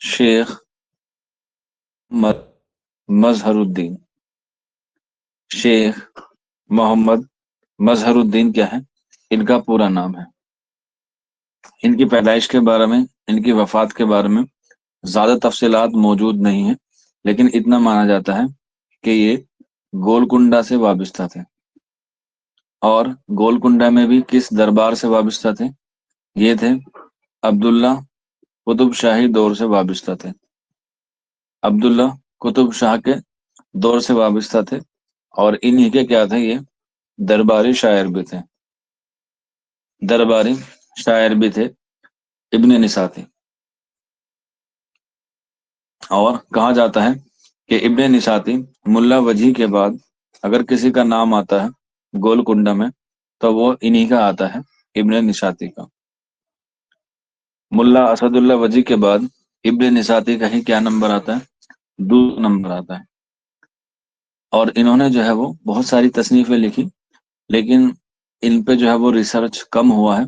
शेख मजहरुद्दीन। शेख मोहम्मद मजहरुद्दीन क्या है, इनका पूरा नाम है। इनकी पैदाइश के बारे में, इनकी वफात के बारे में ज्यादा तफसीलात मौजूद नहीं है, लेकिन इतना माना जाता है कि ये गोलकुंडा से वाबिस्ता थे। और गोलकुंडा में भी किस दरबार से वाबिस्ता थे, ये थे अब्दुल्ला कुतुब शाही दौर से वाबिस्ता थे। अब्दुल्ला कुतुब शाह के दौर से वाबिस्ता थे, और इन्हीं के क्या थे, ये दरबारी शायर भी थे। दरबारी शायर भी थे इब्ने निसाती। और कहा जाता है कि इब्ने निसाती मुल्ला वजी के बाद अगर किसी का नाम आता है गोलकुंडा में, तो वो इन्हीं का आता है, इब्ने निसाती का। मुल्ला असदुल्ला वजी के बाद इब्ने निसाती का ही क्या नंबर आता है, दूसरा नंबर आता है। और इन्होंने जो है वो बहुत सारी तसनीफें लिखी, लेकिन इन पे जो है वो रिसर्च कम हुआ है,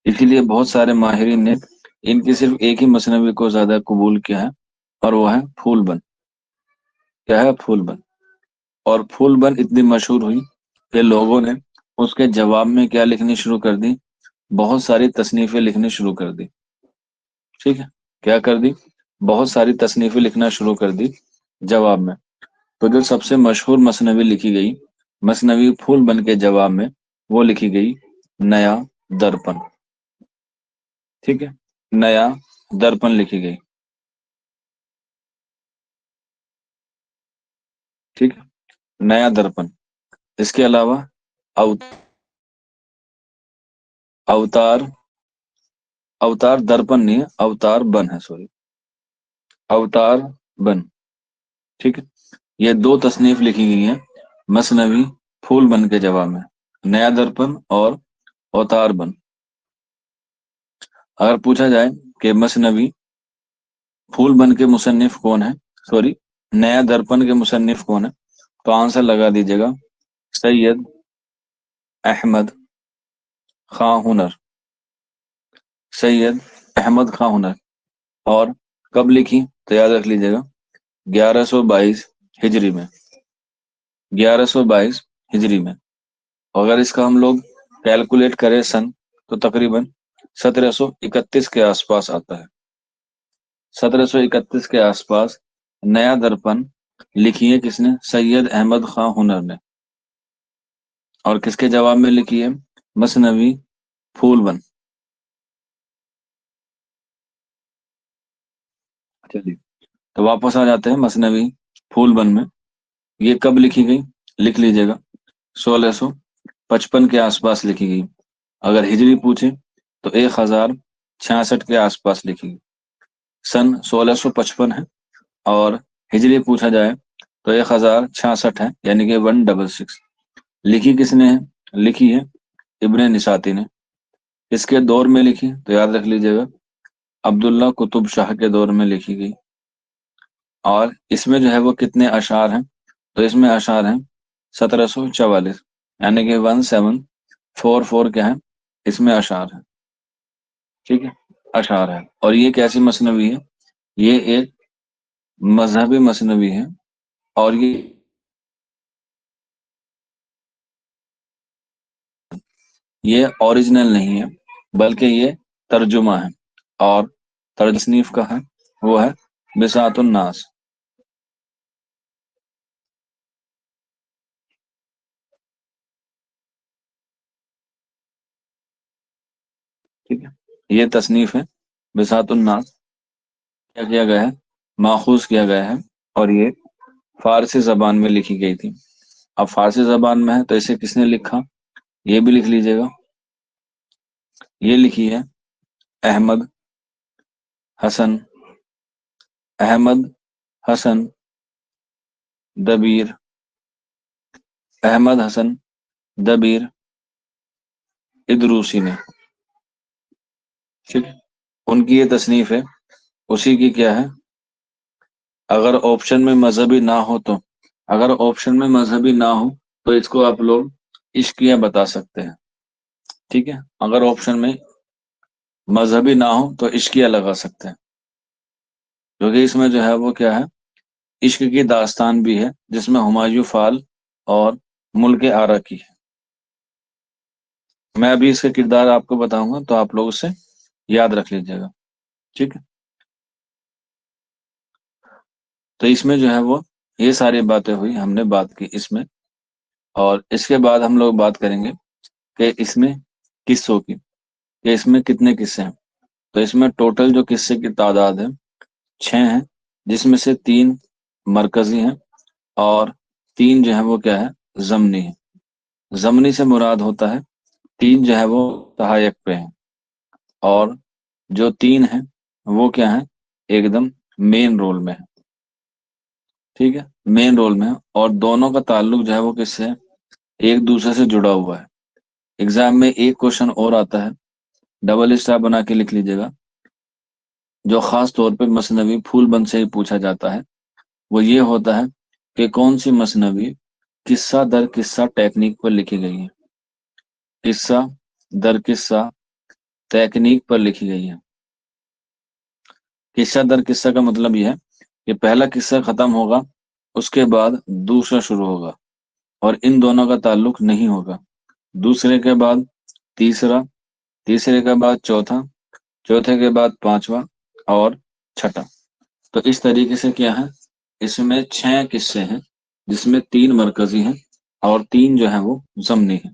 इसीलिए बहुत सारे माहिरीन ने इनकी सिर्फ एक ही मसनवी को ज्यादा कबूल किया है, और वो है फूलबंद। क्या है, फूलबंद। और फूलबंद इतनी मशहूर हुई कि लोगों ने उसके जवाब में क्या लिखनी शुरू कर दी, बहुत सारी तसनीफें लिखनी शुरू कर दी। ठीक है, क्या कर दी, बहुत सारी तसनीफें लिखना शुरू कर दी जवाब में। तो जो सबसे मशहूर मसनवी लिखी गई मसनवी फूलबंद के जवाब में, वो लिखी गई नया दर्पण। ठीक है, नया दर्पण लिखी गई। ठीक है, नया दर्पण। इसके अलावा अव, अवतार, अवतार दर्पण नहीं है, अवतार बन है, सॉरी, अवतार बन। ठीक है, ये दो तसनीफ लिखी गई हैं मसनवी फूलबंद के जवाब में, नया दर्पण और अवतार बन। अगर पूछा जाए कि मसनवी फूलबंद के मुसन्निफ कौन है, सॉरी, नया दर्पण के मुसन्निफ कौन है, तो आंसर लगा दीजिएगा सैयद अहमद खां हुनर। सैयद अहमद खां हुनर। और कब लिखी, तो याद रख लीजिएगा 1122 हिजरी में। 1122 हिजरी में। अगर इसका हम लोग कैलकुलेट करें सन, तो तकरीबन 1731 के आसपास आता है। 1731 के आसपास नया दर्पण लिखी है किसने, सैयद अहमद खां हुनर ने। और किसके जवाब में लिखी है, मसनवी फूलबंद। चलिए, तो वापस आ जाते हैं मसनवी फूलबंद में। ये कब लिखी गई, लिख लीजिएगा 1655 के आसपास लिखी गई। अगर हिजरी पूछे تو 1066 کے آس پاس لکھی گئی. سن 1655 ہے اور ہجری پوچھا جائے تو 1066 ہے، یعنی کہ 166. لکھی کس نے ہے؟ لکھی ہے ابن نساتی نے. کس کے دور میں لکھی تو یاد رکھ لیجیے گا، عبداللہ قطب شاہ کے دور میں لکھی گئی. اور اس میں جو ہے وہ کتنے اشعار ہیں تو اس میں اشعار ہیں 1744، یعنی کہ 1744 کیا ہے اس میں اشعار ہیں. ٹھیک ہے، اشعار ہے. اور یہ کیسی مثنوی ہے؟ یہ ایک مذہبی مثنوی ہے، اور یہ اوریجنل نہیں ہے بلکہ یہ ترجمہ ہے. اور تصنیف کا ہے وہ ہے بساط الناس. ٹھیک ہے، یہ تصنیف ہے بساط الناس. کیا کیا گیا ہے؟ ماخوذ کیا گیا ہے، اور یہ فارسی زبان میں لکھی گئی تھی. اب فارسی زبان میں ہے تو اسے کس نے لکھا یہ بھی لکھ لیجیے گا. یہ لکھی ہے احمد حسن احمد حسن دبیر احمد حسن دبیر ادروسی نے. ٹھیک، ان کی یہ تصنیف ہے. اسی کی کیا ہے، اگر آپشن میں مذہبی نہ ہو تو اگر آپشن میں مذہبی نہ ہو تو اس کو آپ لوگ عشقیہ بتا سکتے ہیں. ٹھیک ہے، اگر آپشن میں مذہبی نہ ہو تو عشقیہ لگا سکتے ہیں، کیونکہ اس میں جو ہے وہ کیا ہے، عشق کی داستان بھی ہے جس میں ہمایوں فال اور ملک آرا کی ہے. میں ابھی اس کا کردار آپ کو بتاؤں گا تو آپ لوگ اسے یاد رکھ لیجیے گا. ٹھیک ہے، تو اس میں جو ہے وہ یہ ساری باتیں ہوئی، ہم نے بات کی اس میں. اور اس کے بعد ہم لوگ بات کریں گے کہ اس میں قصوں کی، کہ اس میں کتنے قصے ہیں. تو اس میں ٹوٹل جو قصے کی تعداد ہے 6 ہیں، جس میں سے 3 مرکزی ہیں اور 3 جو ہے وہ کیا ہے ضمنی ہیں. ضمنی سے مراد ہوتا ہے 3 جو ہے وہ سہایک پہ ہیں، اور جو 3 ہیں وہ کیا ہیں ایک دم مین رول میں ہے. ٹھیک ہے، مین رول میں ہے، اور دونوں کا تعلق جو ہے وہ کس سے ہے، ایک دوسرے سے جڑا ہوا ہے. ایگزام میں ایک کوشچن اور آتا ہے، ڈبل اسٹار بنا کے لکھ لیجیے گا، جو خاص طور پہ مثنوی پھول بند سے ہی پوچھا جاتا ہے. وہ یہ ہوتا ہے کہ کون سی مثنوی قصہ در قصہ ٹیکنیک پر لکھی گئی ہے. قصہ در قصہ تکنیک پر لکھی گئی ہے. قصہ در قصہ کا مطلب یہ ہے کہ پہلا قصہ ختم ہوگا، اس کے بعد دوسرا شروع ہوگا، اور ان دونوں کا تعلق نہیں ہوگا. دوسرے کے بعد تیسرا، تیسرے کے بعد چوتھا، چوتھے کے بعد پانچواں، اور چھٹا. تو اس طریقے سے کیا ہے، اس میں 6 قصے ہیں جس میں 3 مرکزی ہیں اور 3 جو ہیں وہ ضمنی ہیں.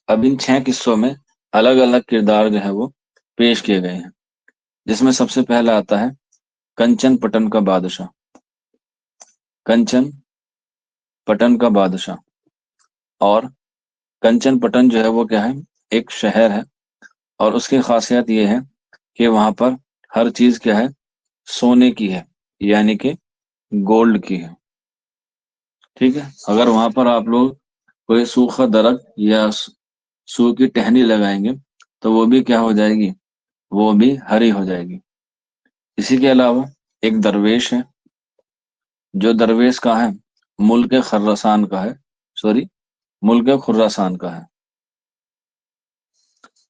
اب ان 6 قصوں میں الگ الگ کردار جو ہے وہ پیش کیے گئے ہیں، جس میں سب سے پہلا آتا ہے کنچن پٹن کا بادشاہ. کنچن پٹن کا بادشاہ. اور کنچن پٹن جو ہے وہ کیا ہے ایک شہر ہے، اور اس کی خاصیت یہ ہے کہ وہاں پر ہر چیز کیا ہے سونے کی ہے، یعنی کہ گولڈ کی ہے. ٹھیک ہے، اگر وہاں پر آپ لوگ کوئی سوکھا درخت یا سوکھی ٹہنی لگائیں گے تو وہ بھی کیا ہو جائے گی، وہ بھی ہری ہو جائے گی. اسی کے علاوہ ایک درویش ہے، جو درویش کا ہے ملک خراسان کا ہے، سوری ملک خراسان کا ہے.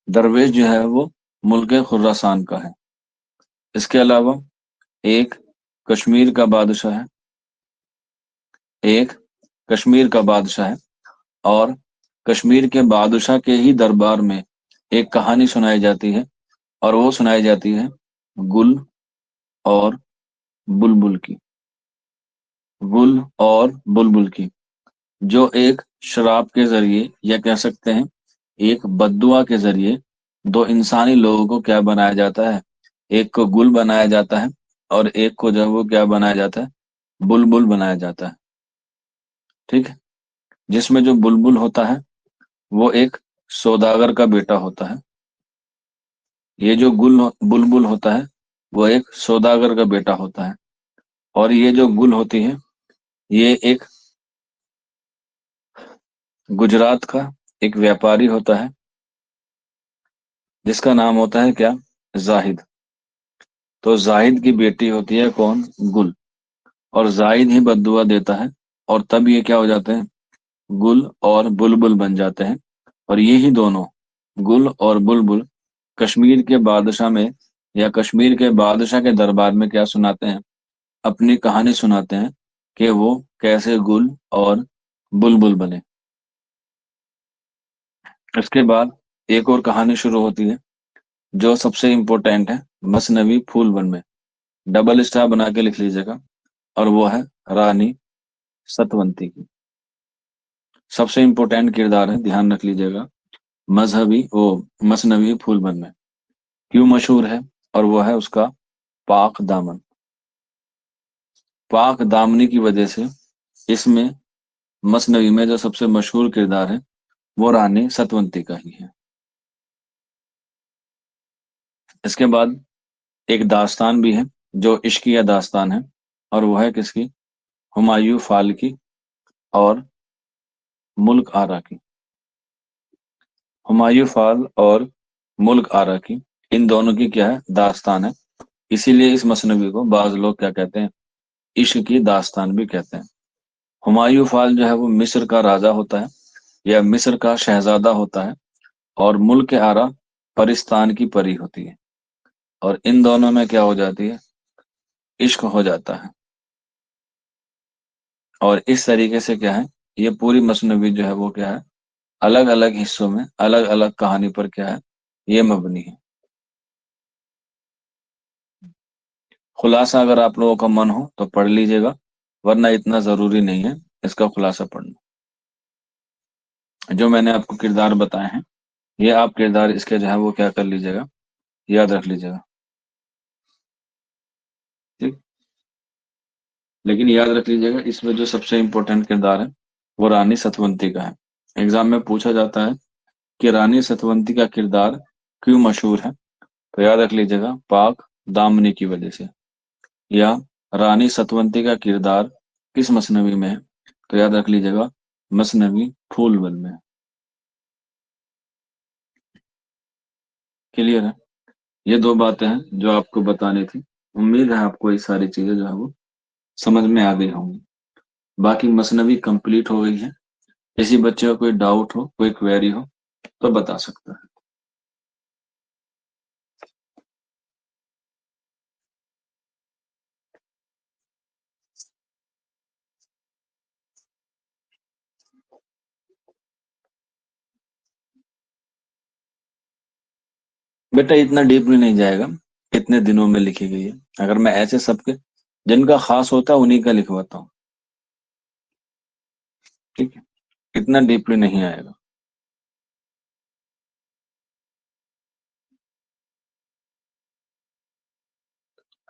درویش جو ہے وہ ملک خراسان کا ہے. اس کے علاوہ ایک کشمیر کا بادشاہ ہے، ایک کشمیر کا بادشاہ ہے، اور کشمیر کے بادشاہ کے ہی دربار میں ایک کہانی سنائی جاتی ہے، اور وہ سنائی جاتی ہے گل اور بلبل کی. گل اور بلبل کی، جو ایک شراب کے ذریعے یا کہہ سکتے ہیں ایک بددعا کے ذریعے 2 انسانی لوگوں کو کیا بنایا جاتا ہے، ایک کو گل بنایا جاتا ہے اور ایک کو جو ہے وہ کیا بنایا جاتا ہے بلبل بنایا جاتا ہے. ٹھیک ہے، جس میں جو بلبل ہوتا ہے وہ ایک سوداگر کا بیٹا ہوتا ہے، ये जो बुलबुल होता है वो एक सौदागर का बेटा होता है, और ये जो गुल होती है ये एक गुजरात का एक व्यापारी होता है जिसका नाम होता है क्या, जाहिद। तो जाहिद की बेटी होती है कौन, गुल। और जाहिद ही बद्दुआ देता है, और तब ये क्या हो जाते हैं, गुल और बुलबुल बन जाते हैं। और यही दोनों, गुल और बुलबुल, कश्मीर के बादशाह में या कश्मीर के बादशाह के दरबार में क्या सुनाते हैं, अपनी कहानी सुनाते हैं कि वो कैसे गुल और बुलबुल बने। इसके बाद एक और कहानी शुरू होती है जो सबसे इम्पोर्टेंट है, मसनवी फूलवन में। डबल स्टार बना के लिख लीजिएगा। और वो है रानी सतवंती की। सबसे इम्पोर्टेंट किरदार है, ध्यान रख लीजिएगा। मजहबी वो मसनवी फूलवन में क्यों मशहूर है, और वो है उसका पाक दामन। पाक दामनी की वजह से इसमें मसनवी में जो सबसे मशहूर किरदार है वो रानी सतवंती का ही है। इसके बाद एक दास्तान भी है जो इश्किया दास्तान है, और वो है किसकी, हुमायूं फाल की और मुल्क आरा की। हुमायूं फाल और मुल्क आरा की, इन दोनों की क्या है, दास्तान है। इसीलिए इस मसनवी को बाज लोग क्या कहते हैं, इश्क की दास्तान भी कहते हैं। हुमायूं फाल जो है वो मिस्र का राजा होता है या मिस्र का शहजादा होता है, और मुल्क आरा परिस्तान की परी होती है। और इन दोनों में क्या हो जाती है, इश्क हो जाता है। और इस तरीके से क्या है, ये पूरी मसनवी जो है वो क्या है, अलग अलग हिस्सों में अलग अलग कहानी पर क्या है, ये मबनी है। खुलासा अगर आप लोगों का मन हो तो पढ़ लीजिएगा, वरना इतना जरूरी नहीं है इसका खुलासा पढ़ना। जो मैंने आपको किरदार बताए हैं, ये आप किरदार इसके जो है वो क्या कर लीजिएगा, याद रख लीजिएगा। ठीक। लेकिन याद रख लीजिएगा, इसमें जो सबसे इम्पोर्टेंट किरदार है वो रानी सतवंती का है। एग्जाम में पूछा जाता है कि रानी सतवंती का किरदार क्यों मशहूर है, तो याद रख लीजिएगा पाक दामनी की वजह से। या रानी सतवंती का किरदार किस मसनवी में है, तो याद रख लीजिएगा मसनवी फूलबन में। क्लियर है। ये दो बातें हैं जो आपको बतानी थी। उम्मीद है आपको ये सारी चीजें जो है वो समझ में आ गई होंगी। बाकी मसनवी कंप्लीट हो गई है। किसी बच्चे का कोई डाउट हो, कोई क्वेरी हो तो बता सकता है। बेटा इतना डीपली नहीं जाएगा, कितने दिनों में लिखी गई है। अगर मैं ऐसे सबके जिनका खास होता है उन्हीं का लिखवाता हूँ। ठीक है, इतना डीपली नहीं आएगा।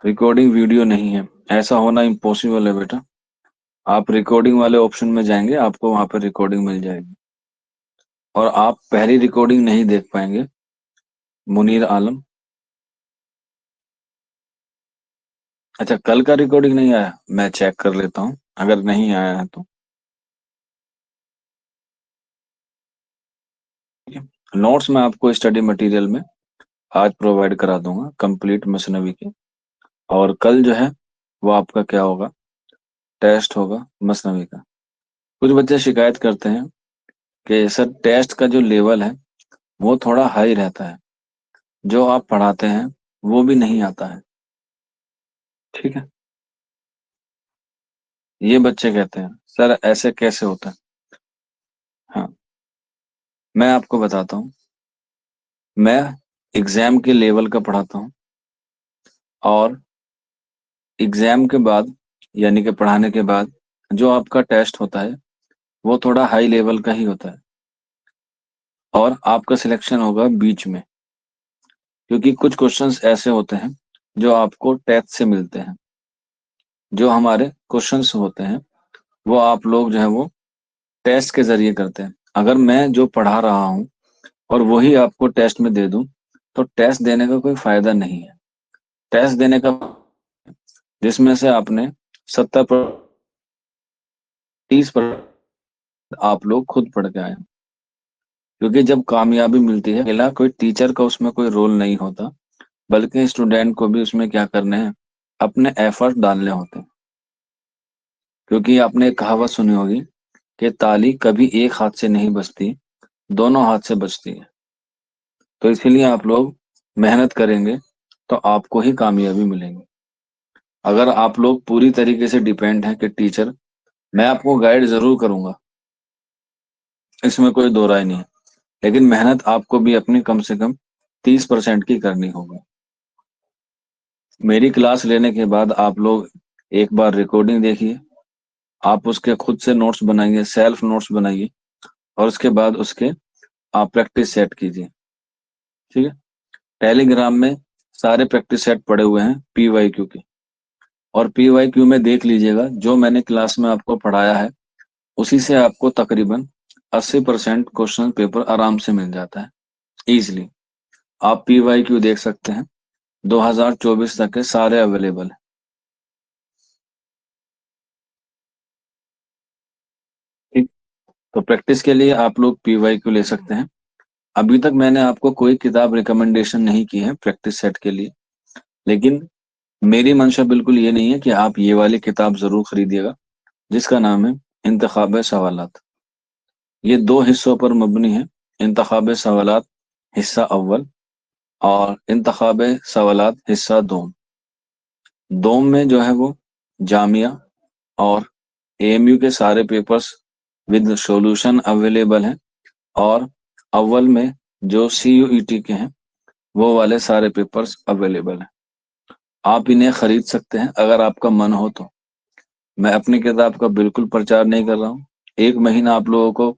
रिकॉर्डिंग वीडियो नहीं है, ऐसा होना इम्पॉसिबल है बेटा। आप रिकॉर्डिंग वाले ऑप्शन में जाएंगे, आपको वहां पर रिकॉर्डिंग मिल जाएगी। और आप पहली रिकॉर्डिंग नहीं देख पाएंगे। मुनीर आलम, अच्छा कल का रिकॉर्डिंग नहीं आया, मैं चेक कर लेता हूँ अगर नहीं आया है तो। ठीक है, नोट्स मैं आपको स्टडी मटेरियल में आज प्रोवाइड करा दूंगा कंप्लीट मसनवी के। और कल जो है वो आपका क्या होगा, टेस्ट होगा मसनवी का। कुछ बच्चे शिकायत करते हैं कि सर टेस्ट का जो लेवल है वो थोड़ा हाई रहता है, जो आप पढ़ाते हैं वो भी नहीं आता है। ठीक है, ये बच्चे कहते हैं सर ऐसे कैसे होता है। हाँ, मैं आपको बताता हूँ। मैं एग्जाम के लेवल का पढ़ाता हूँ, और एग्जाम के बाद यानी कि पढ़ाने के बाद जो आपका टेस्ट होता है वो थोड़ा हाई लेवल का ही होता है। और आपका सिलेक्शन होगा बीच में, क्योंकि कुछ क्वेश्चंस ऐसे होते हैं जो आपको टेस्ट से मिलते हैं। जो हमारे क्वेश्चंस होते हैं वो आप लोग जो है वो टेस्ट के जरिए करते हैं। अगर मैं जो पढ़ा रहा हूँ और वही आपको टेस्ट में दे दूं تو टेस्ट देने का कोई फायदा नहीं है। टेस्ट देने का जिसमें से आपने 70-30% आप लोग खुद पढ़ के आए, क्योंकि जब कामयाबी मिलती है अकेला कोई टीचर का उसमें कोई रोल नहीं होता, बल्कि स्टूडेंट को भी उसमें क्या करने हैं, अपने एफर्ट डालने होते हैं। क्योंकि आपने एक कहावत सुनी होगी कि ताली कभी एक हाथ से नहीं बजती, दोनों हाथ से बजती है। तो इसीलिए आप लोग मेहनत करेंगे तो आपको ही कामयाबी मिलेगी। अगर आप लोग पूरी तरीके से डिपेंड हैं कि टीचर मैं आपको गाइड जरूर करूंगा, इसमें कोई दो राय नहीं है, लेकिन मेहनत आपको भी अपनी कम से कम 30% की करनी होगी। मेरी क्लास लेने के बाद आप लोग एक बार रिकॉर्डिंग देखिए, आप उसके खुद से नोट्स बनाइए, सेल्फ नोट्स बनाइए, और उसके बाद उसके आप प्रैक्टिस सेट कीजिए। ठीक है। टेलीग्राम में सारे प्रैक्टिस सेट पड़े हुए हैं पीवाईक्यू के, और पीवाईक्यू में देख लीजिएगा जो मैंने क्लास में आपको पढ़ाया है उसी से आपको तकरीबन 80% क्वेश्चन पेपर आराम से मिल जाता है इजीली। आप पीवाईक्यू देख सकते हैं, 2024 तक के सारे अवेलेबल है। ठीक। तो प्रैक्टिस के लिए आप लोग पीवाईक्यू ले सकते हैं। अभी तक मैंने आपको कोई किताब रिकमेंडेशन नहीं की है प्रैक्टिस सेट के लिए, लेकिन मेरी मंशा बिल्कुल ये नहीं है कि आप ये वाली किताब जरूर खरीदिएगा, जिसका नाम है इंतखाब सवालात। ये दो हिस्सों पर मबनी है, इंतखाब सवालात हिस्सा अव्वल और इंतखाब सवालात हिस्सा दोम। दोम में जो है वो जामिया और एएमयू के सारे पेपर्स विद सॉल्यूशन अवेलेबल हैं, और अव्वल में जो सीयूईटी के हैं वो वाले सारे पेपर्स अवेलेबल हैं। आप इन्हें खरीद सकते हैं अगर आपका मन हो तो। मैं अपनी किताब का बिल्कुल प्रचार नहीं कर रहा हूँ। 1 महीना आप लोगों को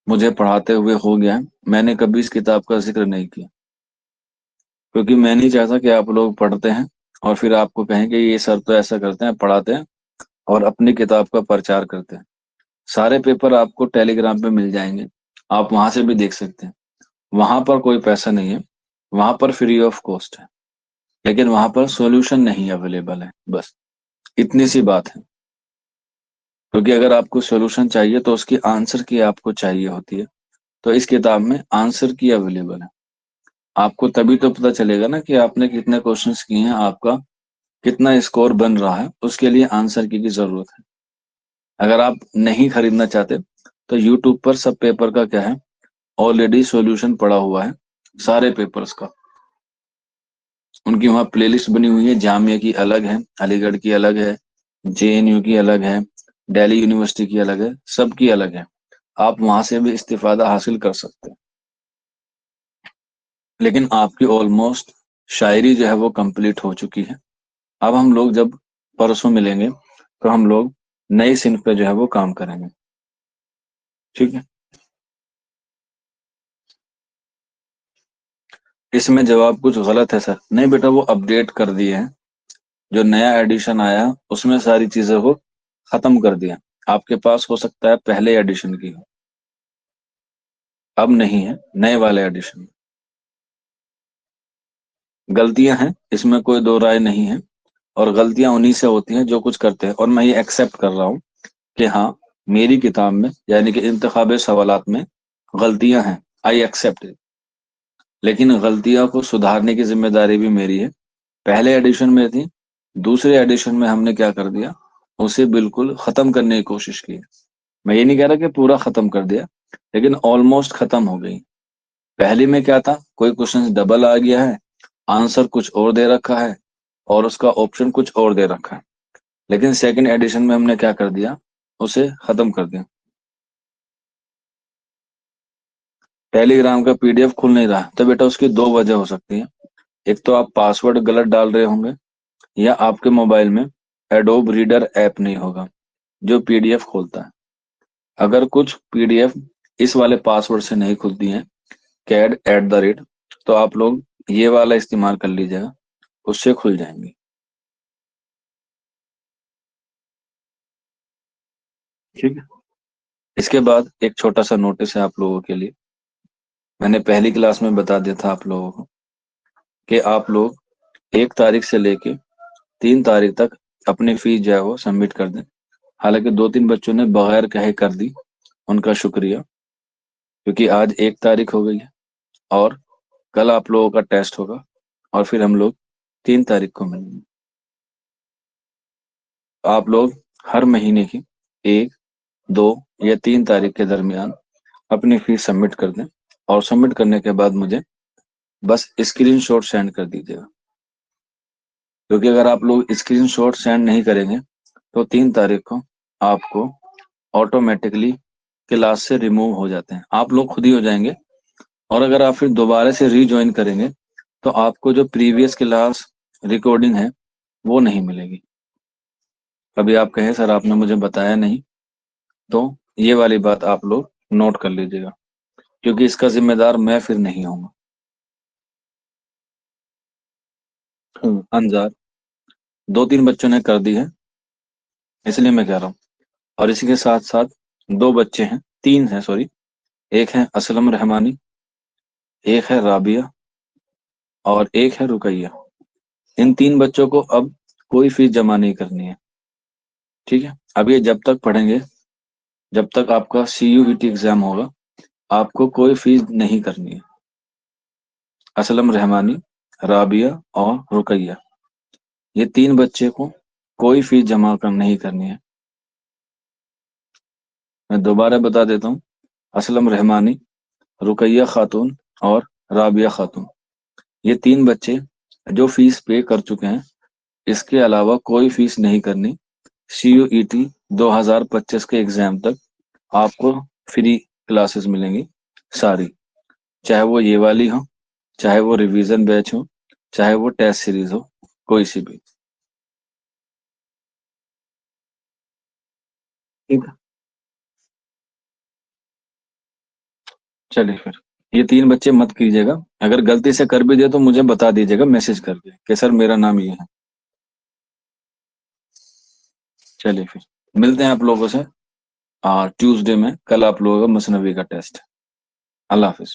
मुझे पढ़ाते हुए हो गया है, मैंने कभी इस किताब का जिक्र नहीं किया, क्योंकि मैं नहीं चाहता कि आप लोग पढ़ते हैं और फिर आपको कहें कि ये सर तो ऐसा करते हैं, पढ़ाते हैं और अपनी किताब का प्रचार करते हैं। सारे पेपर आपको टेलीग्राम पे मिल जाएंगे, आप वहां से भी देख सकते हैं। वहां पर कोई पैसा नहीं है, वहां पर फ्री ऑफ कॉस्ट है, लेकिन वहां पर सॉल्यूशन नहीं अवेलेबल है, बस इतनी सी बात है। क्योंकि अगर आपको सॉल्यूशन चाहिए तो उसकी आंसर की आपको चाहिए होती है, तो इस किताब में आंसर की अवेलेबल है। आपको तभी तो पता चलेगा ना कि आपने कितने क्वेश्चंस किए हैं, आपका कितना स्कोर बन रहा है, उसके लिए आंसर की जरूरत है। अगर आप नहीं खरीदना चाहते तो यूट्यूब पर सब पेपर का क्या है, ऑलरेडी सॉल्यूशन पड़ा हुआ है सारे पेपर्स का। उनकी वहाँ प्लेलिस्ट बनी हुई है, जामिया की अलग है, अलीगढ़ की अलग है, जेएनयू की अलग है, दिल्ली यूनिवर्सिटी की अलग है, सबकी अलग है। आप वहां से भी इस्तिफादा हासिल कर सकते हैं। लेकिन आपकी ऑलमोस्ट शायरी जो है वो कंप्लीट हो चुकी है। अब हम लोग जब परसों मिलेंगे तो हम लोग नई सिंफ पे जो है वो काम करेंगे। ठीक है। इसमें जवाब कुछ गलत है सर? नहीं बेटा, वो अपडेट कर दिए हैं, जो नया एडिशन आया उसमें सारी चीजों को खत्म कर दिया। आपके पास हो सकता है पहले एडिशन की हो, अब नहीं है, नए वाले एडिशन में गलतियां हैं, इसमें कोई दो राय नहीं है। और गलतियां उन्हीं से होती हैं जो कुछ करते हैं, और मैं ये एक्सेप्ट कर रहा हूँ कि हाँ, मेरी किताब में यानी कि इंतखाब सवालात में गलतियां हैं, आई एक्सेप्ट इट। लेकिन गलतियों को सुधारने की जिम्मेदारी भी मेरी है। पहले एडिशन में थी, दूसरे एडिशन में हमने क्या कर दिया, उसे बिल्कुल खत्म करने की कोशिश की। मैं ये नहीं कह रहा कि पूरा खत्म कर दिया, लेकिन ऑलमोस्ट खत्म हो गई। पहली में क्या था, कोई क्वेश्चन डबल आ गया है, आंसर कुछ और दे रखा है और उसका ऑप्शन कुछ और दे रखा है, लेकिन सेकंड एडिशन में हमने क्या कर दिया, उसे खत्म कर दिया। टेलीग्राम का पीडीएफ खुल नहीं रहा तो बेटा उसकी दो वजह हो सकती है। एक तो आप पासवर्ड गलत डाल रहे होंगे, या आपके मोबाइल में एडोब रीडर ऐप नहीं होगा जो पीडीएफ खोलता है। अगर कुछ पीडीएफ इस वाले पासवर्ड से नहीं खुलती हैं, CAD@, तो आप लोग ये वाला इस्तेमाल कर लीजिएगा, उससे खुल जाएंगी। ठीक है। इसके बाद एक छोटा सा नोटिस है आप लोगों के लिए, मैंने पहली क्लास में बता दिया था आप लोगों को। کہ آپ لوگ 1 تاریخ سے لے کے 3 تاریخ تک اپنی فیس جو ہے وہ سبمٹ کر دیں. حالانکہ 2-3 بچوں نے بغیر کہے کر دی، ان کا شکریہ، کیونکہ آج 1 تاریخ ہو گئی ہے اور کل آپ لوگوں کا ٹیسٹ ہوگا اور پھر ہم لوگ 3 تاریخ کو ملیں گے. آپ لوگ ہر مہینے کی 1، 2 یا 3 تاریخ کے درمیان اپنی فیس سبمٹ کر دیں اور سبمٹ کرنے کے بعد مجھے بس اسکرین شاٹ سینڈ کر دیجیے گا، کیونکہ اگر آپ لوگ اسکرین شاٹ سینڈ نہیں کریں گے تو 3 تاریخ کو آپ کو آٹومیٹکلی کلاس سے ریموو ہو جاتے ہیں، آپ لوگ خود ہی ہو جائیں گے. اور اگر آپ پھر دوبارہ سے ری جوائن کریں گے تو آپ کو جو پریویس کلاس ریکارڈنگ ہے وہ نہیں ملے گی. ابھی آپ کہیں سر آپ نے مجھے بتایا نہیں، تو یہ والی بات آپ لوگ نوٹ کر لیجیے گا، کیونکہ اس کا ذمہ دار میں پھر نہیں ہوں گا. انظار 2-3 بچوں نے کر دی ہے، اس لیے میں کہہ رہا ہوں. اور اسی کے ساتھ ساتھ 2 بچے ہیں، 3 ہیں سوری، ایک ہے اسلم رحمانی، ایک ہے رابعہ اور ایک ہے رقیہ. ان 3 بچوں کو اب کوئی فیس جمع نہیں کرنی ہے، ٹھیک ہے. اب یہ جب تک پڑھیں گے، جب تک آپ کا CUET ایگزام ہوگا، آپ کو کوئی فیس نہیں کرنی ہے. اسلم رحمانی، رابعہ اور رقیہ، یہ 3 بچے کو کوئی فیس جمع نہیں کرنی ہے. میں دوبارہ بتا دیتا ہوں، اسلم رحمانی، رقیہ خاتون اور رابعہ خاتون، یہ 3 بچے جو فیس پے کر چکے ہیں، اس کے علاوہ کوئی فیس نہیں کرنی. CUET 2025 کے ایگزام تک آپ کو فری کلاسز ملیں گی ساری، چاہے وہ یہ والی ہو، چاہے وہ ریویژن بیچ ہو، چاہے وہ ٹیسٹ سیریز ہو، کوئی سی بھی. ٹھیک ہے، چلیے پھر یہ 3 بچے مت کیجیے گا، اگر غلطی سے کر بھی دے تو مجھے بتا دیجیے گا میسج کر کے کہ سر میرا نام یہ ہے. چلیے پھر ملتے ہیں آپ لوگوں سے ٹیوزڈے میں. کل آپ لوگوں کا مثنوی کا ٹیسٹ. اللہ حافظ.